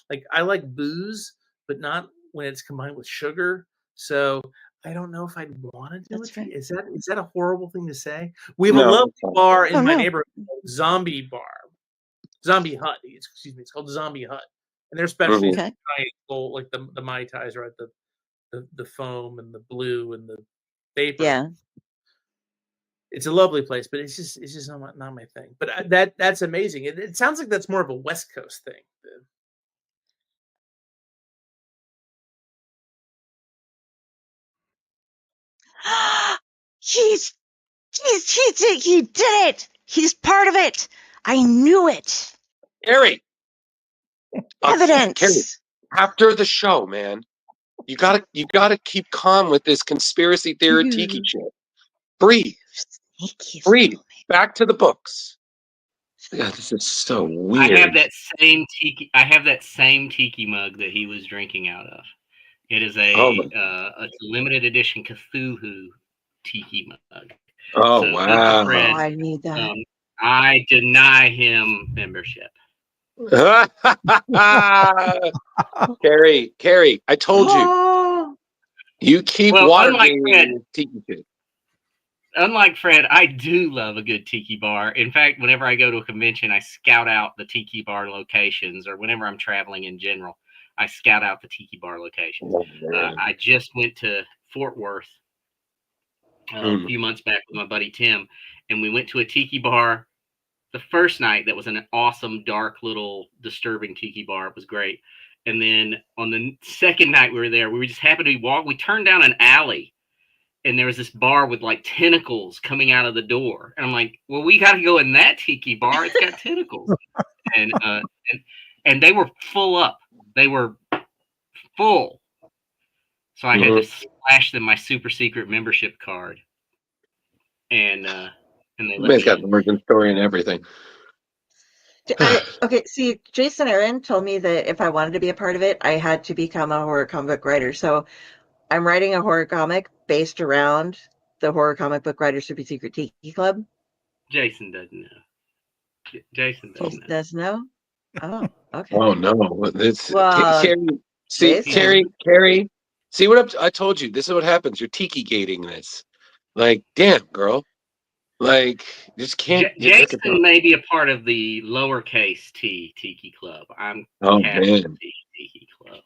like I like booze, but not when it's combined with sugar. So I don't know if I'd want to do it. Right. Is that a horrible thing to say? We have a lovely bar in my neighborhood called Zombie Hut. Excuse me. It's called Zombie Hut. And their specialties like the Mai Tais, right? The foam and the blue and the vapor. Yeah. It's a lovely place, but it's just not my thing. But that's amazing. It sounds like that's more of a West Coast thing. He did it. He's part of it. I knew it. Kari. Evidence. Kari, after the show, man, you gotta keep calm with this conspiracy theory tiki shit. Breathe. Breathe. Back to the books. God, this is so weird. I have that same tiki mug that he was drinking out of. It is a limited edition Cthulhu tiki mug. Oh, so wow! Fred, I need that. I deny him membership. Kari, I told you. You keep watering tiki shit. Unlike Fred, I do love a good tiki bar. In fact, whenever I go to a convention, I scout out the tiki bar locations, or whenever I'm traveling in general, I scout out the tiki bar locations. I just went to Fort Worth a few months back with my buddy Tim, and we went to a tiki bar the first night. That was an awesome, dark, little disturbing tiki bar. It was great. And then on the second night we were there, we just happened to be walking. We turned down an alley, and there was this bar with like tentacles coming out of the door. And I'm like, well, we got to go in that tiki bar. It's got tentacles. And they were full up. They were full. So I had to splash them my super secret membership card. And they let me got the origin story and everything. Okay, see, Jason Aaron told me that if I wanted to be a part of it, I had to become a horror comic writer. So I'm writing a horror comic based around the horror comic book writer super secret tiki club. Jason doesn't know. Jason does know. Oh, okay. Oh no! It's Kari. See what I told you. This is what happens. You're tiki gating this. Like, damn, girl. Like, just can't. Jason may be a part of the lowercase T tiki club. I'm tiki club.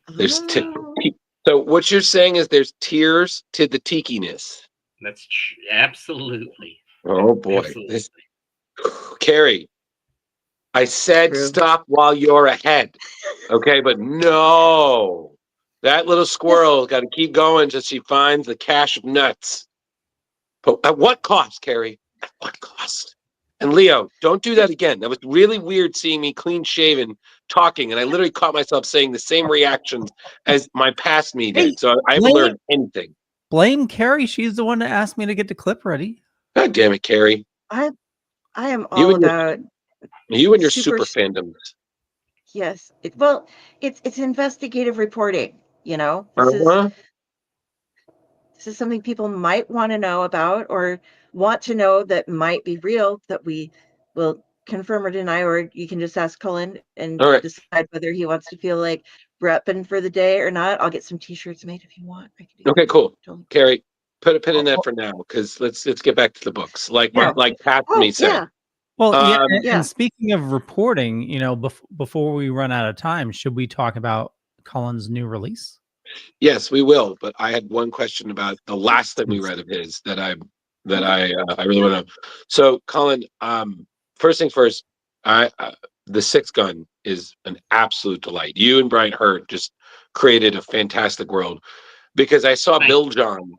There's so what you're saying is there's tiers to the tikiness. That's absolutely. Oh boy, Kari. I said stop while you're ahead. Okay, but no. That little squirrel got to keep going until she finds the cache of nuts. But at what cost, Kari? at what cost? And Leo, don't do that again. That was really weird seeing me clean shaven talking, and I literally caught myself saying the same reactions as my past me did. Hey, So I haven't learned anything. Blame Kari. She's the one that asked me to get the clip ready. God damn it, Kari. I am all about you and your super super fandoms. Yes. It's investigative reporting, you know. This is something people might want to know about or want to know that might be real that we will confirm or deny, or you can just ask Cullen and All right. decide whether he wants to feel like repping for the day or not. I'll get some t-shirts made if you want. I can do Okay, cool. Totally. Kari, put a pin in that for now, because let's get back to the books. Like Pat me said. Yeah. Well, yeah. and speaking of reporting, you know, before we run out of time, should we talk about Cullen's new release? Yes, we will. But I had one question about the last thing we read of his that I really want to know. So, Cullen, first thing first, the Six Gun is an absolute delight. You and Brian Hurt just created a fantastic world, because I saw Bill John,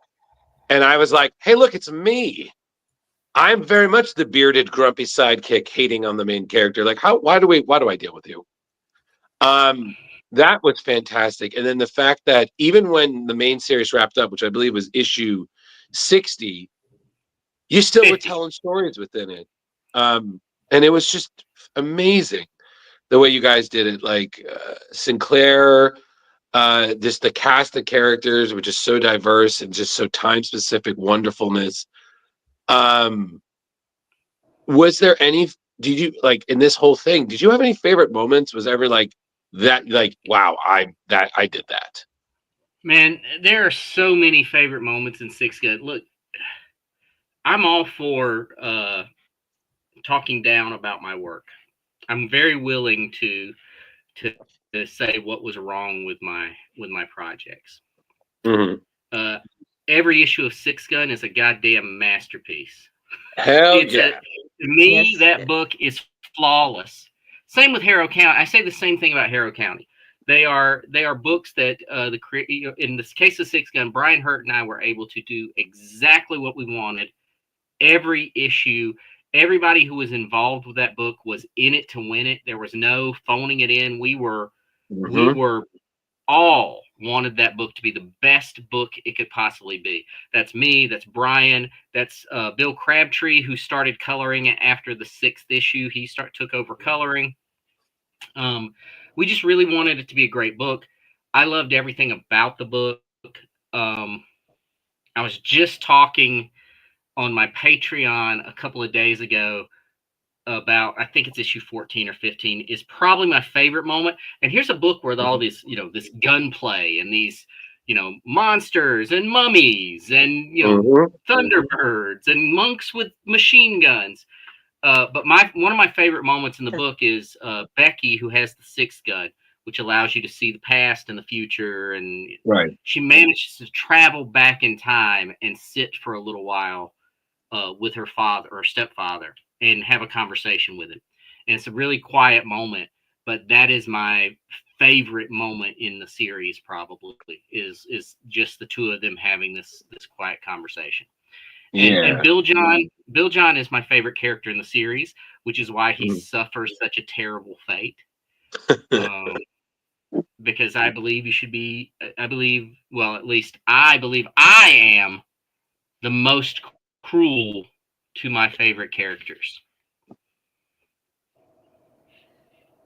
and I was like, hey, look, it's me. I'm very much the bearded, grumpy sidekick hating on the main character. Like, why do I deal with you? That was fantastic. And then the fact that even when the main series wrapped up, which I believe was issue 60, you still were telling stories within it. And it was just amazing the way you guys did it. Like Sinclair, just the cast of characters, which is so diverse and just so time specific wonderfulness. Was there any, did you, like, in this whole thing, did you have any favorite moments? Was ever like that, like, wow, I did that? Man, there are so many favorite moments in Six Gun. Look, I'm all for talking down about my work. I'm very willing to say what was wrong with my projects. Mm-hmm. Every issue of Six Gun is a goddamn masterpiece. Hell yeah. To me, that book is flawless. Same with Harrow County. I say the same thing about Harrow County. They are books that in this case of Six Gun, Brian Hurt and I were able to do exactly what we wanted. Every issue, everybody who was involved with that book was in it to win it. There was no phoning it in. We were all wanted that book to be the best book it could possibly be. That's me. That's Brian. That's Bill Crabtree, who started coloring it after the 6th issue. He took over coloring. We just really wanted it to be a great book. I loved everything about the book. I was just talking on my Patreon a couple of days ago about, I think it's issue 14 or 15, is probably my favorite moment. And here's a book where all these, this gunplay and these, monsters and mummies and, Thunderbirds and monks with machine guns. But one of my favorite moments in the book is Becky, who has the Sixth Gun, which allows you to see the past and the future. And she manages to travel back in time and sit for a little while with her father or stepfather and have a conversation with him. And it's a really quiet moment, but that is my favorite moment in the series, probably, is just the two of them having this quiet conversation. And Bill John is my favorite character in the series, which is why he suffers such a terrible fate. Because I believe I believe I am the most cruel to my favorite characters.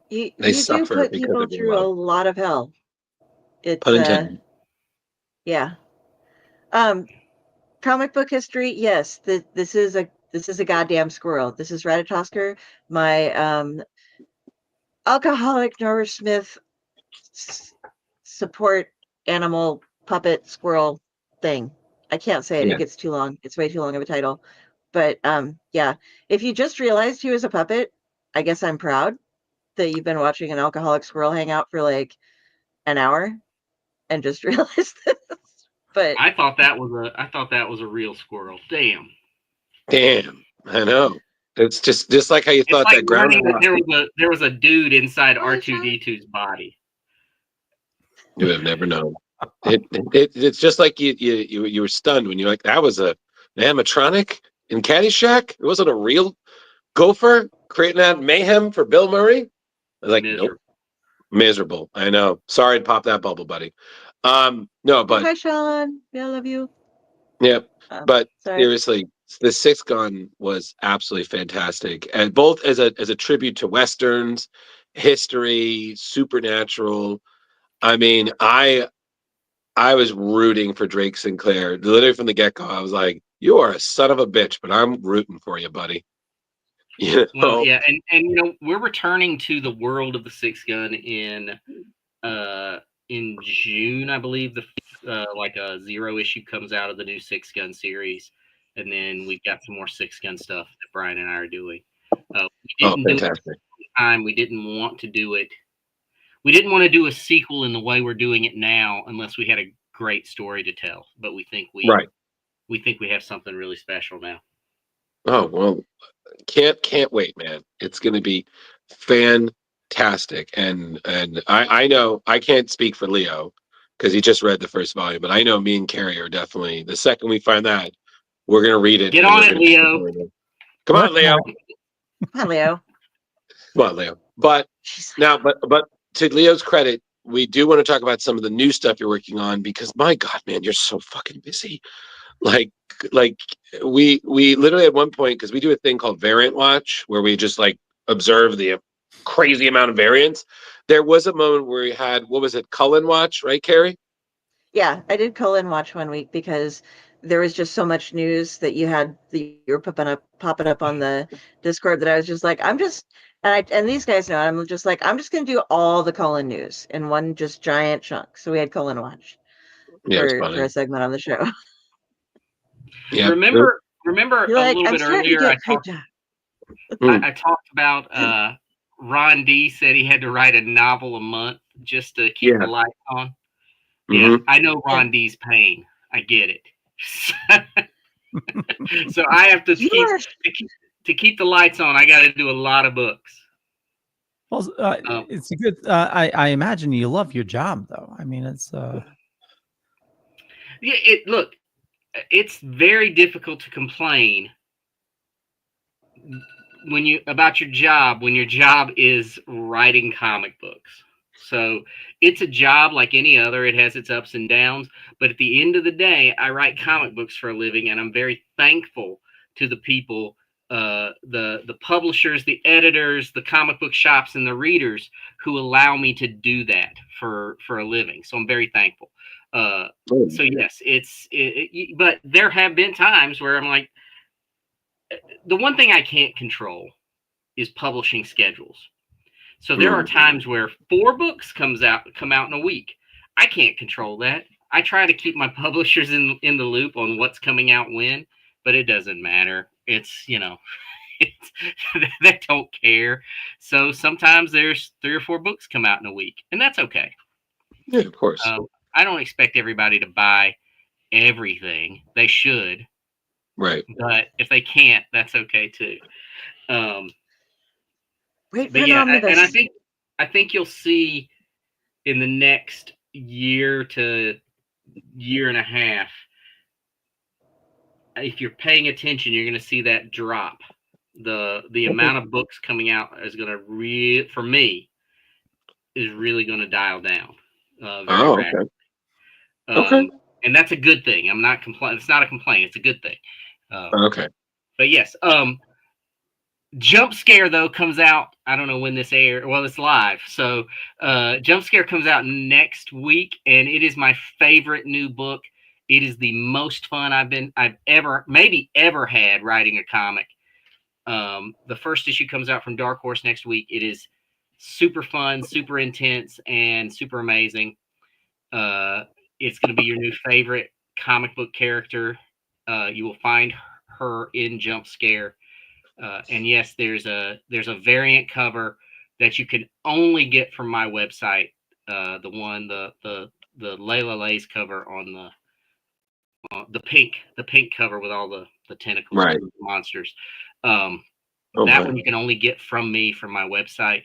You do put people through a lot of hell. It's yeah. Comic book history, yes. This is a goddamn squirrel. This is Ratatosker, my alcoholic Norris Smith support animal puppet squirrel thing. I can't say it. It gets too long. It's way too long of a title. But yeah, if you just realized he was a puppet, I guess I'm proud that you've been watching an alcoholic squirrel hang out for like an hour and just realized this. But I thought that was a real squirrel. Damn, I know. It's just like how you thought that ground. There was a dude inside R2D2's body. You would have never known. It's just like you were stunned when you're like, that was a animatronic. in Caddyshack? It wasn't a real gopher creating that mayhem for Bill Murray? I was like, nope. Miserable. I know. Sorry to pop that bubble, buddy. No, but Hi, Sean. Yeah, I love you. yeah, but sorry. seriously, the Sixth Gun was absolutely fantastic, and both as a tribute to westerns, history, supernatural. I mean, I was rooting for Drake Sinclair literally from the get go. I was like, "You are a son of a bitch," but I'm rooting for you, buddy. You know? Well, yeah, and you know, we're returning to the world of the Sixth Gun in June, I believe. Like a 0 issue comes out of the new Sixth Gun series, and then we've got some more Sixth Gun stuff that Brian and I are doing. We didn't do it at the time. We didn't want to do it. We didn't want to do a sequel in the way we're doing it now, unless we had a great story to tell. But we think we have something really special now. Oh well, can't wait, man. It's going to be fantastic, and I know I can't speak for Leo because he just read the first volume, but I know me and Kari are definitely, the second we find that, we're going to read it. Get on it, Leo. Come on, Leo. Come on, Leo. Come on, Leo. But now, but to Leo's credit, we do want to talk about some of the new stuff you're working on, because my God, man, you're so fucking busy. Like we literally at one point, because we do a thing called Variant Watch where we just like observe the crazy amount of variants. There was a moment where we had, what was it, Cullen Watch, right, Kari? Yeah, I did Cullen Watch one week because there was just so much news that you were popping up on the Discord that I was just like, and these guys know, I'm just like, I'm just gonna do all the Cullen news in one just giant chunk. So we had Cullen Watch for a segment on the show. Yeah. Remember a little bit earlier, I talked about Ron D said he had to write a novel a month just to keep the lights on. Yeah, I know Ron D's pain. I get it. So I have to keep the lights on. I got to do a lot of books. Well, it's a good. I imagine you love your job, though. I mean, it's. Yeah. Look, it's very difficult to complain about your job when your job is writing comic books. So it's a job like any other. It has its ups and downs, but at the end of the day, I write comic books for a living, and I'm very thankful to the people, the publishers, the editors, the comic book shops, and the readers who allow me to do that for a living. So I'm very thankful. So yes, but there have been times where I'm like, the one thing I can't control is publishing schedules. So there are times where 4 books come out in a week. I can't control that. I try to keep my publishers in the loop on what's coming out when, but it doesn't matter. It's, they don't care. So sometimes there's 3 or 4 books come out in a week, and that's okay. Yeah, of course. I don't expect everybody to buy everything. They should. Right. But if they can't, that's okay too. Wait but yeah, and I think you'll see in the next year to year and a half, if you're paying attention, you're going to see that drop. The amount of books coming out is going to for me is really going to dial down. Very rapidly. Okay. And that's a good thing. I'm not complaining. It's not a complaint. It's a good thing. Okay. But yes, Jump Scare though comes out. I don't know when this airs. Well, it's live. So Jump Scare comes out next week, and it is my favorite new book. It is the most fun I've ever had writing a comic. The first issue comes out from Dark Horse next week. It is super fun, super intense, and super amazing. It's going to be your new favorite comic book character. You will find her in Jump Scare. And yes, there's a variant cover that you can only get from my website. The Layla Lay's cover on the pink cover with all the tentacles, right, and monsters. That one you can only get from me from my website,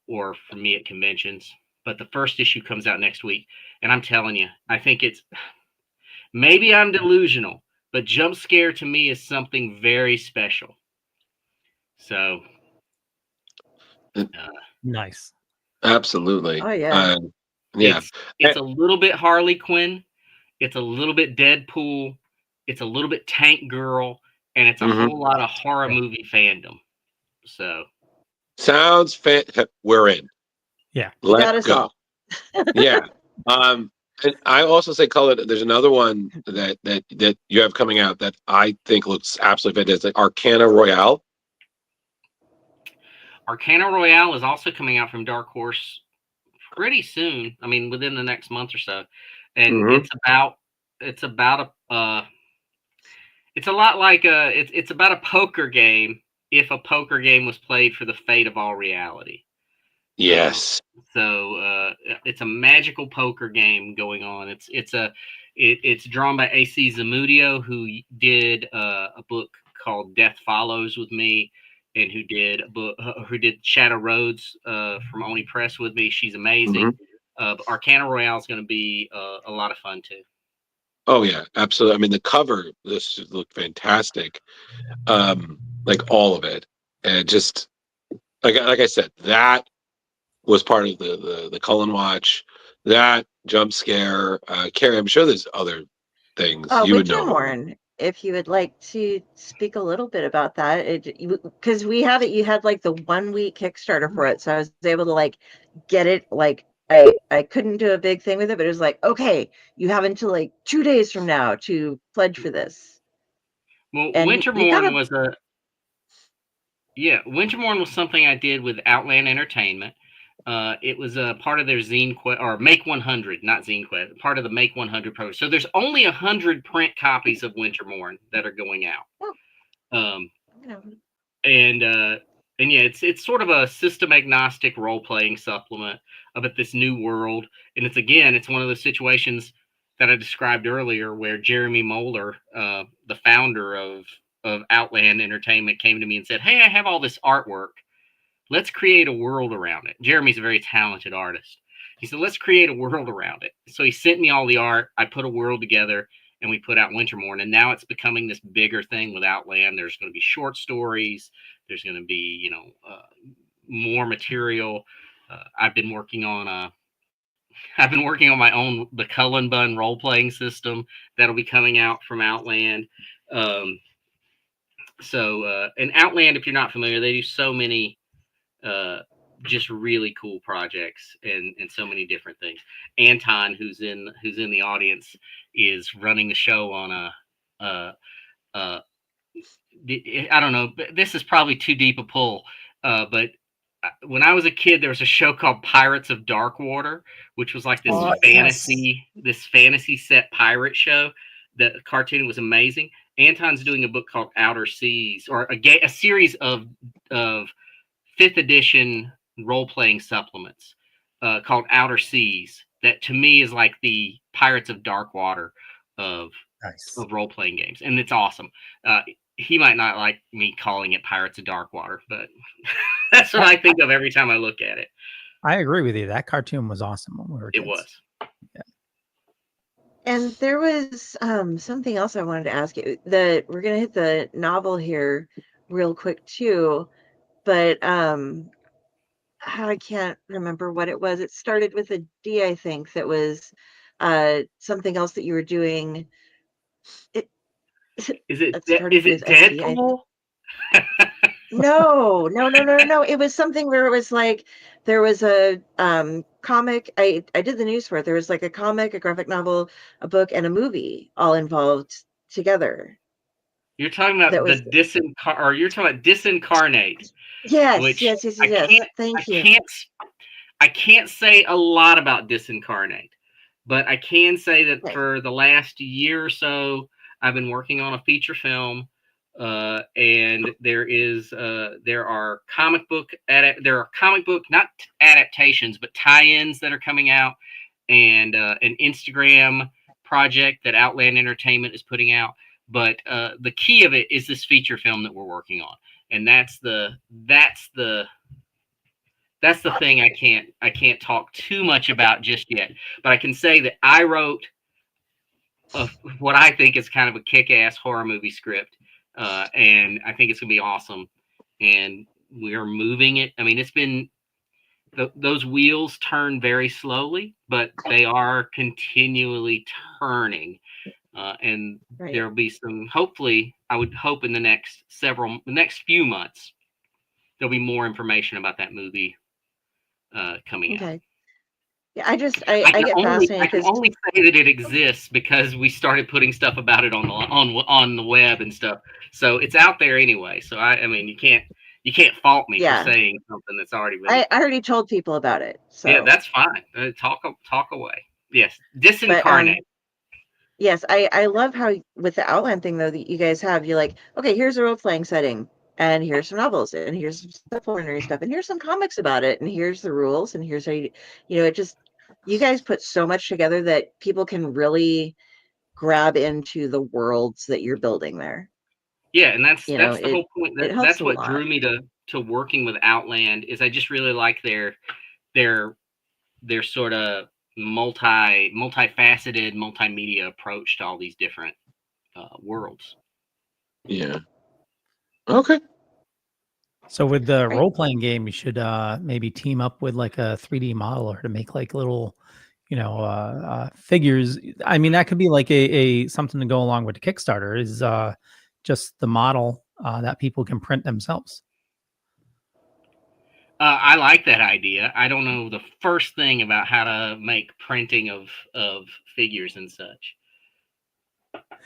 or from me at conventions. But the first issue comes out next week, and I'm telling you, I think maybe I'm delusional, but jump scare to me is something very special. So, Nice. Absolutely. Oh yeah. Yeah. It's a little bit Harley Quinn, it's a little bit Deadpool, it's a little bit Tank Girl, and it's a Mhm. whole lot of horror movie fandom. So Sounds we're in. Yeah. Got Let's us go. all. Yeah. And I also say, Cullen, there's another one that you have coming out that I think looks absolutely fantastic. Arcana Royale. Arcana Royale is also coming out from Dark Horse pretty soon. I mean, within the next month or so, and Mhm. it's a lot like it's about a poker game if a poker game was played for the fate of all reality. Yes. So it's a magical poker game going on. It's drawn by AC Zamudio, who did a book called Death Follows with me, and who did Shadow Roads from Oni Press with me. She's amazing. But Arcana Royale is going to be a lot of fun too. Oh yeah, absolutely. I mean, the cover this looked fantastic. Like all of it, and just like I said, that was part of the Cullen watch. That jump scare, Kari. I'm sure there's other things you would know. Wintermorn, if you would like to speak a little bit about that, because you had like the 1 week Kickstarter for it, so I was able to like get it. Like I couldn't do a big thing with it, but it was like, okay, you have until like 2 days from now to pledge for this. Well, And Wintermorn was something I did with Outland Entertainment. It was a part of their Zine Quest, or Make 100, not Zine Quest, part of the Make 100 program. So there's only 100 print copies of Wintermorn that are going out. Um, and yeah, it's sort of a system agnostic role playing supplement about this new world, and it's one of those situations that I described earlier where Jeremy Moeller, the founder of Outland Entertainment, came to me and said, "Hey, I have all this artwork. Let's create a world around it." Jeremy's a very talented artist. He said, "Let's create a world around it." So he sent me all the art. I put a world together, and we put out Wintermorn. And now it's becoming this bigger thing with Outland. There's going to be short stories. There's going to be, more material. I've been working on my own, the Cullen Bunn role playing system that'll be coming out from Outland. And Outland, if you're not familiar, they do so many just really cool projects and so many different things. Anton, who's in the audience, is running the show on I don't know, this is probably too deep a pull, but when I was a kid, there was a show called Pirates of Darkwater, which was like this fantasy set pirate show. The cartoon was amazing. Anton's doing a book called Outer Seas, or a series of 5th edition role-playing supplements called Outer Seas, that to me is like the Pirates of Darkwater of role-playing games, and it's awesome. He might not like me calling it Pirates of Darkwater, but that's what I think of every time I look at it. I agree with you. That cartoon was awesome when we were kids. It was. Yeah. And there was something else I wanted to ask you. We're going to hit the novel here real quick too, but I can't remember what it was. It started with a D, I think. That was something else that you were doing. Is it Deadpool? No. It was something where it was like there was a comic. I did the news for it. There was like a comic, a graphic novel, a book, and a movie all involved together. You're talking about you're talking about Disincarnate. Yes. Thank you. I can't say a lot about Disincarnate, but I can say that for the last year or so, I've been working on a feature film, and there are comic book not adaptations, but tie-ins that are coming out, and an Instagram project that Outland Entertainment is putting out. But the key of it is this feature film that we're working on, and that's the thing I can't talk too much about just yet. But I can say that I wrote what I think is kind of a kick-ass horror movie script, and I think it's gonna be awesome. And we're moving it. I mean, it's been those wheels turn very slowly, but they are continually turning. And Right. there'll be some. Hopefully, I would hope in the next few months, there'll be more information about that movie coming out. Okay. Yeah, I get fascinated I can because only say that it exists because we started putting stuff about it on the web and stuff. So it's out there anyway. So I mean, you can't fault me for saying something that's already been. I already told people about it. So yeah, that's fine. Talk away. Yes, disincarnate. Yes, I love how with the outline thing though that you guys have, you're like, okay, here's a role playing setting, and here's some novels, and here's some supplementary stuff, and here's some comics about it, and here's the rules, and here's how it just you guys put so much together that people can really grab into the worlds that you're building there. Yeah, and that's the whole point. It helps That's a what lot. drew me to working with Outland is I just really like their sort of multifaceted multimedia approach to all these different worlds. Yeah. Okay. So with the role-playing game, you should maybe team up with like a 3D modeler to make like little, figures. I mean, that could be like a something to go along with the Kickstarter is just the model that people can print themselves. I like that idea. I don't know the first thing about how to make printing of figures and such.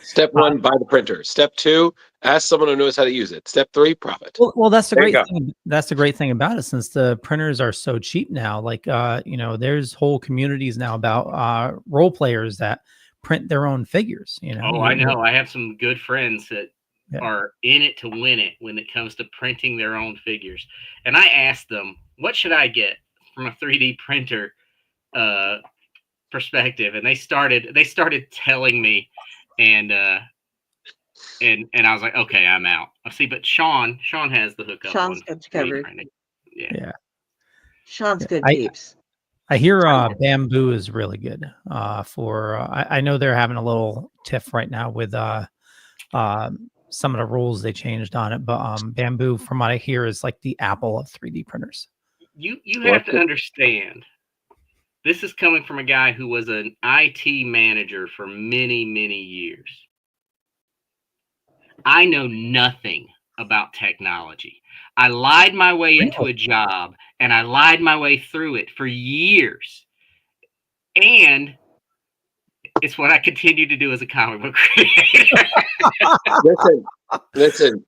Step 1, buy the printer. Step 2, ask someone who knows how to use it. Step 3, profit. Well, that's the great thing. That's the great thing about it, since the printers are so cheap now. Like, there's whole communities now about role players that print their own figures. I know. I have some good friends that are in it to win it when it comes to printing their own figures. And I asked them, what should I get from a 3D printer perspective? And they started telling me, and I was like, okay, I'm out. See, but Sean has the hookup. Sean's got you covered. Yeah. Sean's good peeps. I hear Bamboo is really good. I know they're having a little tiff right now with some of the rules they changed on it, but Bamboo, from what I hear, is like the Apple of 3D printers. You have to understand. This is coming from a guy who was an IT manager for many, many years. I know nothing about technology. I lied my way into a job, and I lied my way through it for years. And it's what I continue to do as a comic book creator. Listen.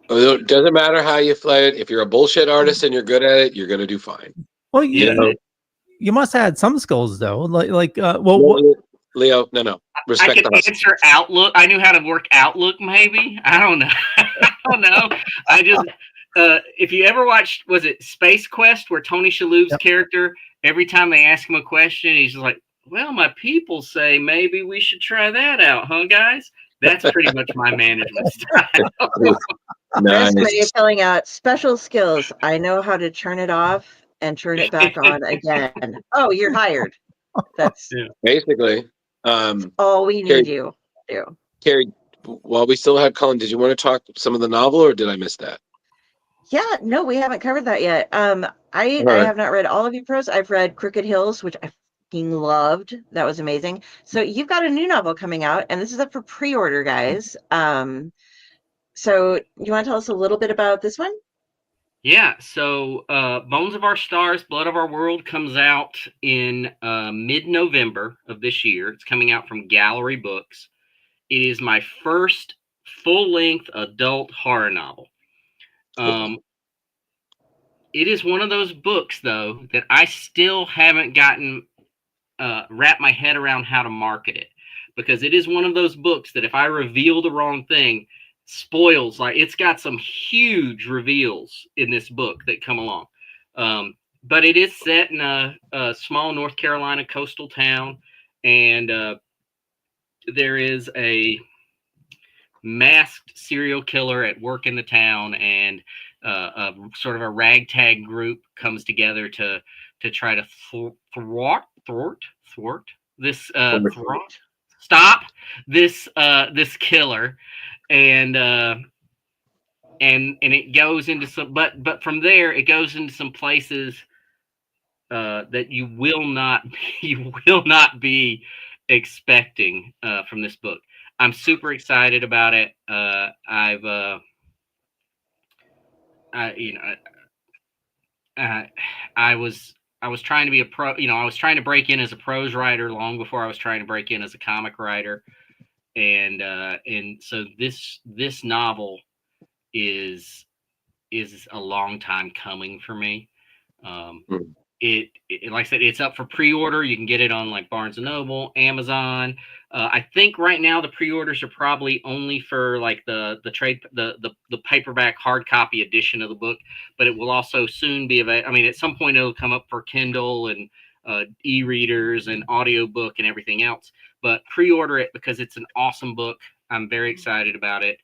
It doesn't matter how you play it. If you're a bullshit artist and you're good at it, you're going to do fine. Well, you must have had some skills though. Leo, no. Respect I could answer Outlook. I knew how to work Outlook, maybe. I don't know. I just if you ever watched, was it Space Quest, where Tony Shalhoub's character, every time they ask him a question, he's just like, well, my people say maybe we should try that out, huh, guys? That's pretty much my management style. Nice. Way of filling out special skills. I know how to turn it off and turn it back on again. Oh, you're hired. That's basically all we need you to do. Kari, while we still have Cullen, did you want to talk some of the novel, or did I miss that? Yeah, no, we haven't covered that yet. I have not read all of your prose. I've read Crooked Hills, which I fucking loved. That was amazing. So you've got a new novel coming out, and this is up for pre-order, guys. So you want to tell us a little bit about this one? Yeah, so Bones of Our Stars, Blood of Our World comes out in mid-November of this year. It's coming out from Gallery Books. It is my first full-length adult horror novel. It is one of those books, though, that I still haven't gotten wrap my head around how to market it, because it is one of those books that if I reveal the wrong thing, spoils. Like, it's got some huge reveals in this book that come along. But it is set in a small North Carolina coastal town, and there is a masked serial killer at work in the town, and a sort of a ragtag group comes together to try to thwart this this killer, and it goes into some, but from there it goes into some places that you will not be expecting from this book. I'm super excited about it. I was trying to be a pro. I was trying to break in as a prose writer long before I was trying to break in as a comic writer, and so this novel is a long time coming for me. It like I said, it's up for pre-order. You can get it on like Barnes and Noble, Amazon. I think right now the pre-orders are probably only for like the paperback hard copy edition of the book, but it will also soon be available. I mean, at some point it'll come up for Kindle and e-readers and audiobook and everything else. But pre-order it because it's an awesome book. I'm very excited about it,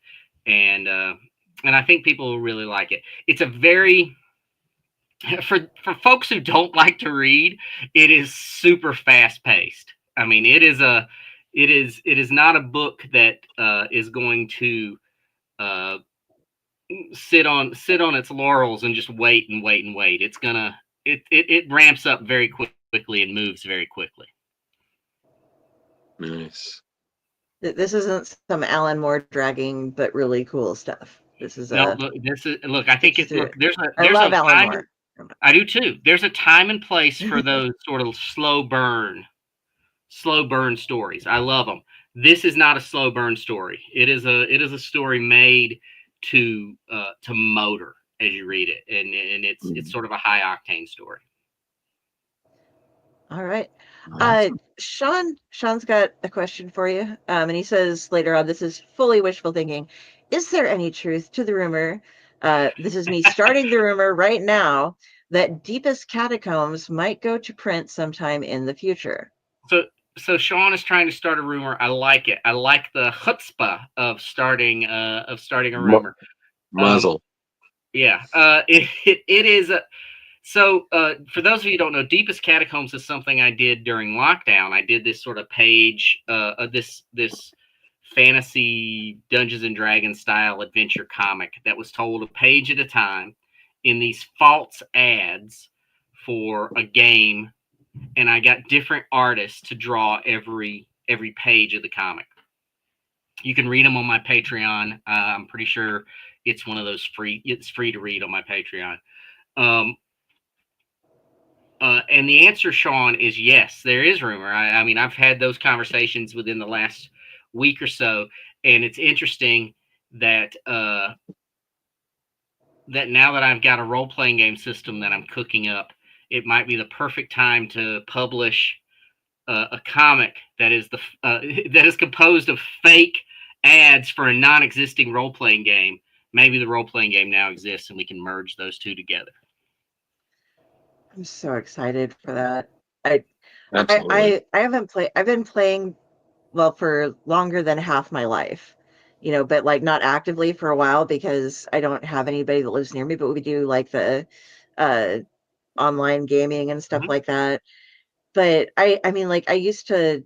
and I think people will really like it. It's a very for folks who don't like to read, it is super fast paced. I mean, it is not a book that is going to sit on its laurels and just wait and wait and wait. It's gonna it ramps up very quickly and moves very quickly. Nice. This isn't some Alan Moore dragging, but really cool stuff. This is I think it's there's love a Alan time, Moore. I do too. There's a time and place for those sort of slow burn stories. I love them. This is not a slow burn story. It is a story made to motor as you read it, and it's sort of a high octane story. All right. Awesome. Sean's got a question for you. And he says later on, this is fully wishful thinking. Is there any truth to the rumor? This is me starting the rumor right now that Deepest Catacombs might go to print sometime in the future. So Sean is trying to start a rumor. I like it. I like the chutzpah of starting a rumor. Muzzle. Yeah. It is. So for those of you who don't know, Deepest Catacombs is something I did during lockdown. I did this sort of page, this fantasy Dungeons and Dragons style adventure comic that was told a page at a time in these false ads for a game, and I got different artists to draw every page of the comic. You can read them on my Patreon. I'm pretty sure it's one of those free. It's free to read on my Patreon. And the answer, Sean, is yes, there is rumor. I mean, I've had those conversations within the last week or so, and it's interesting that that now that I've got a role-playing game system that I'm cooking up, it might be the perfect time to publish a comic that is that is composed of fake ads for a non-existing role-playing game. Maybe the role-playing game now exists, and we can merge those two together. I'm so excited for that. Absolutely. I haven't played. I've been playing, well, for longer than half my life, but like not actively for a while because I don't have anybody that lives near me. But we do like the online gaming and stuff like that. But I mean, like I used to.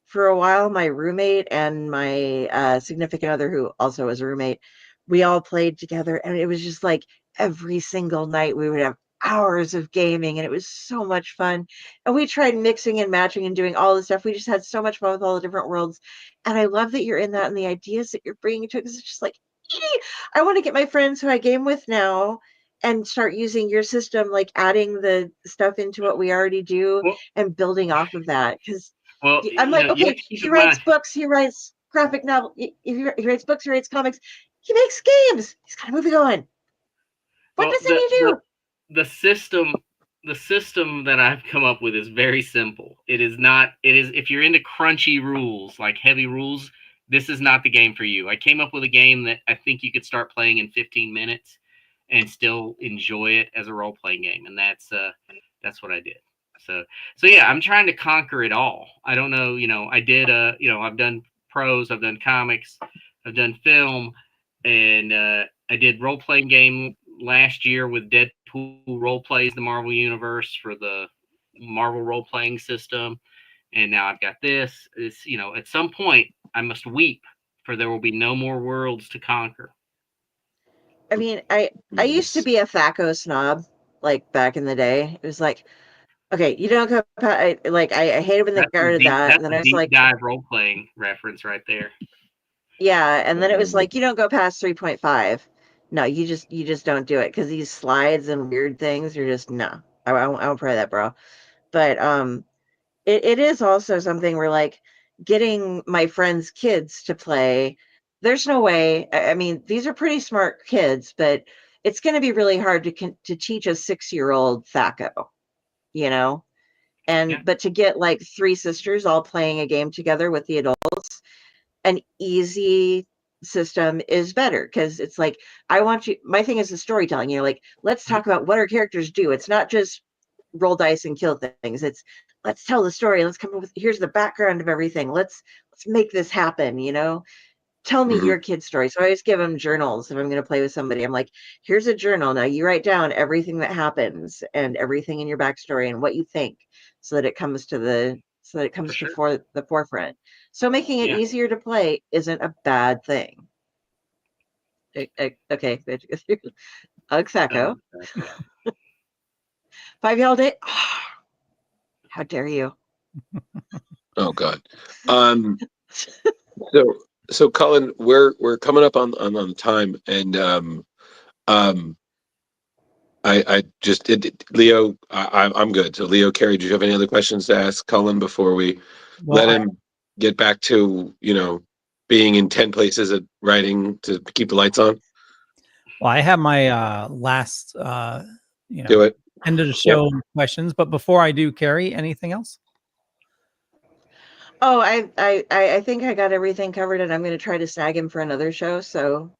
For a while, my roommate and my significant other, who also was a roommate, we all played together, and it was just like every single night we would have hours of gaming, and it was so much fun. And we tried mixing and matching and doing all this stuff. We just had so much fun with all the different worlds. And I love that you're in that and the ideas that you're bringing to it, because it's just like, I want to get my friends who I game with now and start using your system, like adding the stuff into what we already do and building off of that. Because I'm like, okay, he writes books, he writes graphic novel, he writes books, he writes comics, he makes games. He's got a movie going. What doesn't he do? The system that I've come up with is very simple. It is if you're into crunchy rules, like heavy rules, this is not the game for you. I came up with a game that I think you could start playing in 15 minutes and still enjoy it as a role-playing game, and that's what I did. So yeah, I'm trying to conquer it all. I don't know, I did I've done prose, I've done comics, I've done film, and I did role-playing game last year with Deadpool role plays the Marvel Universe for the Marvel role-playing system. and now I've got this. It's, you know, at some point I must weep, for there will be no more worlds to conquer. I mean, I used to be a THACO snob, like back in the day. It was like, okay, you don't go like I hated when they guarded that, and then I was like, dive role playing reference right there. yeah, and then it was like, you don't go past 3.5. No, you just don't do it, because these slides and weird things, you're just no. I won't play that, bro. But it is also something where, like, getting my friends' kids to play, there's no way. I mean, these are pretty smart kids, but it's going to be really hard to teach a 6-year-old THACO, you know? Yeah. But to get like 3 sisters all playing a game together with the adults, an easy system is better, because it's like, I want you, my thing is the storytelling, you know, like, let's talk about what our characters do. It's not just roll dice and kill things. It's, let's tell the story. Let's come up with, here's the background of everything. Let's make this happen, you know? Tell me your kid's story. So I always give them journals if I'm going to play with somebody. I'm like, here's a journal. Now you write down everything that happens and everything in your backstory and what you think, so that it comes to the the forefront. So making it easier to play isn't a bad thing. Okay, Alexaco. 5 y'all day. How dare you? Oh God. So Cullen, we're coming up on time, and I just Leo. I'm good. So Leo, Kari, do you have any other questions to ask Cullen before we let him get back to, you know, being in 10 places at writing to keep the lights on? Well, I have my last Do it. end of the show questions, but before I do, Kari, anything else? Oh, I think I got everything covered, and I'm going to try to snag him for another show. So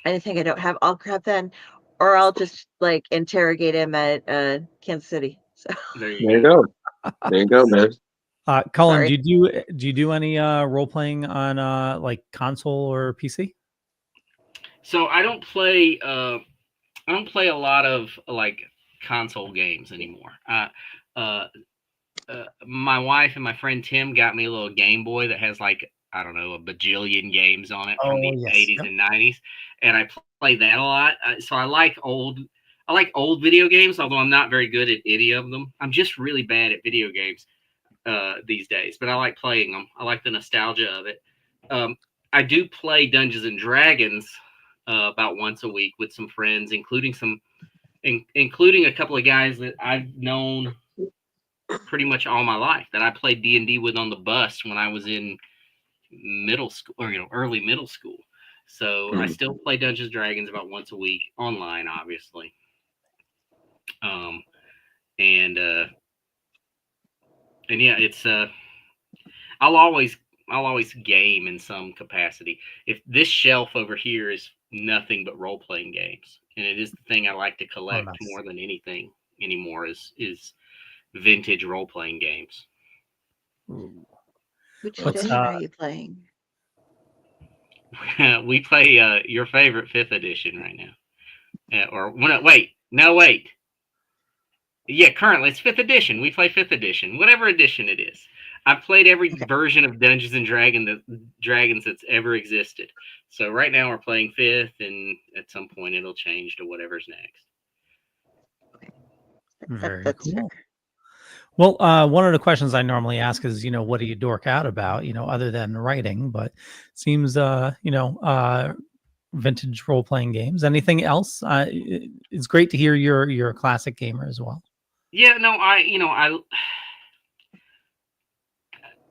anything I don't have, I'll grab then, or I'll just like interrogate him at Kansas City. So There you go. There you go, man. Cullen, Sorry. do you do any role playing on like console or PC? So I don't play a lot of like console games anymore. My wife and my friend Tim got me a little Game Boy that has like, I don't know, a bajillion games on it from the 80s and 90s, and I play that a lot. So I like old video games, although I'm not very good at any of them. I'm just really bad at video games these days, but I like playing them. I like the nostalgia of it. I do play Dungeons and Dragons about once a week with some friends, including a couple of guys that I've known pretty much all my life, that I played D&D with on the bus when I was in middle school, or early middle school. So I still play Dungeons and Dragons about once a week online, obviously. And yeah, it's I'll always game in some capacity. If this shelf over here is nothing but role playing games, and it is the thing I like to collect more than anything anymore, is vintage role playing games. Which edition are you playing? We play your favorite 5th edition right now. Wait. Yeah, currently it's 5th edition. We play 5th edition, whatever edition it is. I've played every version of Dungeons and Dragons that's ever existed. So right now we're playing 5th, and at some point it'll change to whatever's next. Very cool. Well, one of the questions I normally ask is, what do you dork out about, other than writing? But it seems, vintage role playing games. Anything else? It's great to hear you're a classic gamer as well. Yeah, no,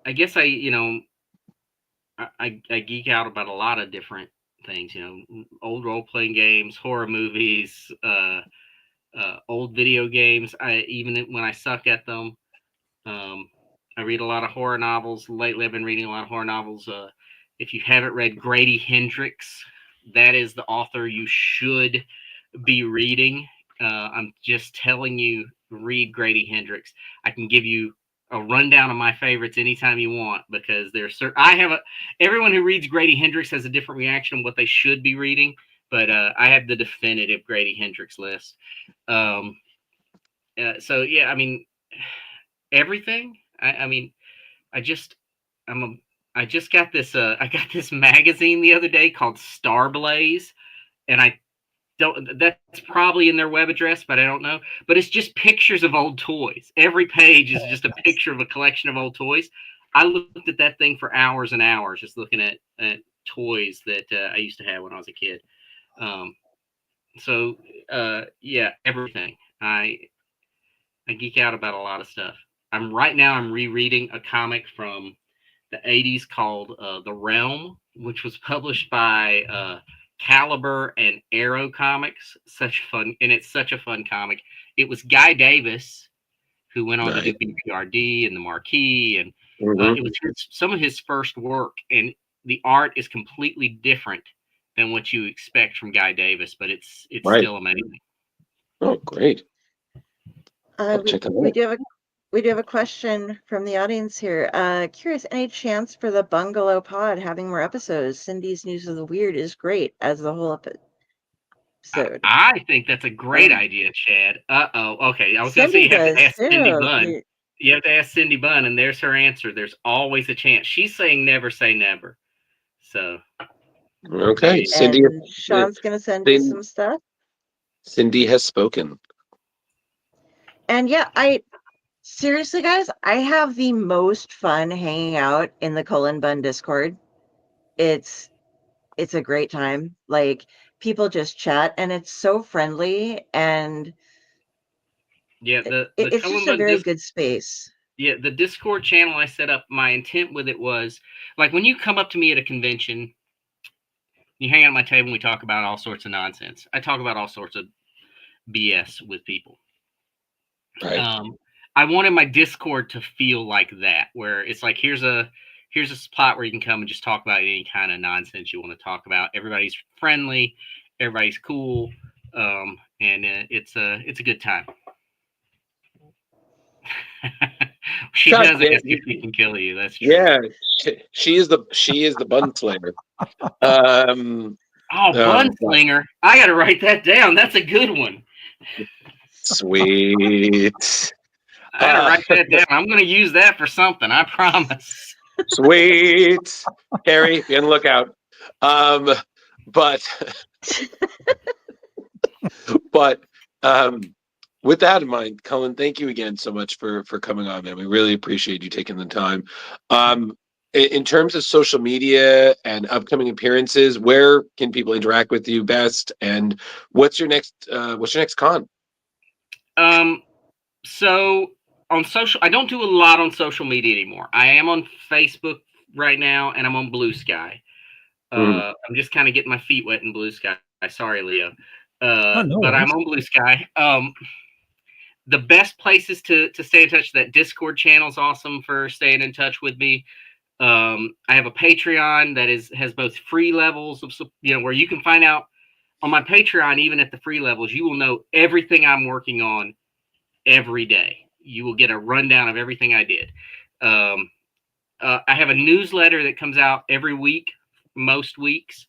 I guess I geek out about a lot of different things. Old role playing games, horror movies, old video games. Even when I suck at them, I read a lot of horror novels. Lately, I've been reading a lot of horror novels. If you haven't read Grady Hendrix, that is the author you should be reading. I'm just telling you, read Grady Hendrix. I can give you a rundown of my favorites anytime you want, because there's everyone who reads Grady Hendrix has a different reaction on what they should be reading, but I have the definitive Grady Hendrix list. So yeah, I mean, everything. I mean, I just got this I got this magazine the other day called Star Blaze, and that's probably in their web address, but I don't know. But it's just pictures of old toys. Every page is just a picture of a collection of old toys. I looked at that thing for hours and hours, just looking at toys that I used to have when I was a kid. Yeah, everything. I geek out about a lot of stuff. Right now I'm rereading a comic from the 80s called The Realm, which was published by Caliber and Harrow Comics. It's such a fun comic. It was Guy Davis, who went on to do BPRD and The Marquee, and it was some of his first work, and the art is completely different than what you expect from Guy Davis, but it's still amazing. Oh, great. We do have a question from the audience here. Curious, any chance for the Bungalow Pod having more episodes? Cindy's News of the Weird is great as the whole episode. I think that's a great idea, Chad. Okay. I was going to say you have to ask Cindy Bunn. You have to ask Cindy Bunn, and there's her answer. There's always a chance. She's saying never say never. So. Okay, Cindy. And Sean's going to send you some stuff. Cindy has spoken. And yeah, seriously, guys, I have the most fun hanging out in the Cullen Bunn Discord. It's a great time. Like, people just chat, and it's so friendly, and it's just a very good space. Yeah, the Discord channel I set up, my intent with it was, like, when you come up to me at a convention, you hang out at my table and we talk about all sorts of nonsense. I talk about all sorts of BS with people. Right. I wanted my Discord to feel like that, where it's like, here's a spot where you can come and just talk about any kind of nonsense you want to talk about. Everybody's friendly, everybody's cool, and it's a good time. She does ask if she can kill you. That's true. Yeah, she is the bun slayer. Bunslinger. I got to write that down. That's a good one. Sweet. I got to write that down. I'm going to use that for something. I promise. Sweet. Kari, be on the lookout. But with that in mind, Cullen, thank you again so much for coming on, man. We really appreciate you taking the time. In terms of social media and upcoming appearances, where can people interact with you best? And what's your next con? So on social, I don't do a lot on social media anymore. I am on Facebook right now, and I'm on Blue Sky. I'm just kind of getting my feet wet in Blue Sky. Sorry, Leo. But I'm on Blue Sky. The best places to stay in touch, that Discord channel is awesome for staying in touch with me. I have a Patreon that has both free levels of, where you can find out on my Patreon, even at the free levels, you will know everything I'm working on every day. You will get a rundown of everything I did. I have a newsletter that comes out every week, most weeks,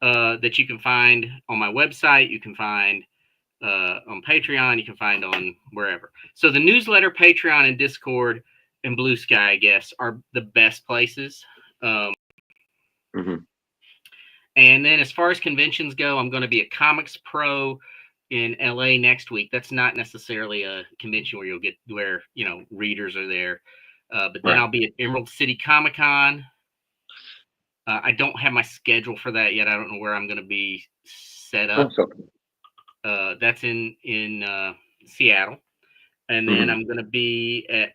that you can find on my website. You can find on Patreon. You can find on wherever. So the newsletter, Patreon, and Discord and Blue Sky, I guess, are the best places. And then as far as conventions go, I'm going to be at Comics Pro in LA next week. That's not necessarily a convention where readers are there. But then I'll be at Emerald City Comic Con. I don't have my schedule for that yet. I don't know where I'm going to be set up. That's in Seattle. And then I'm going to be at,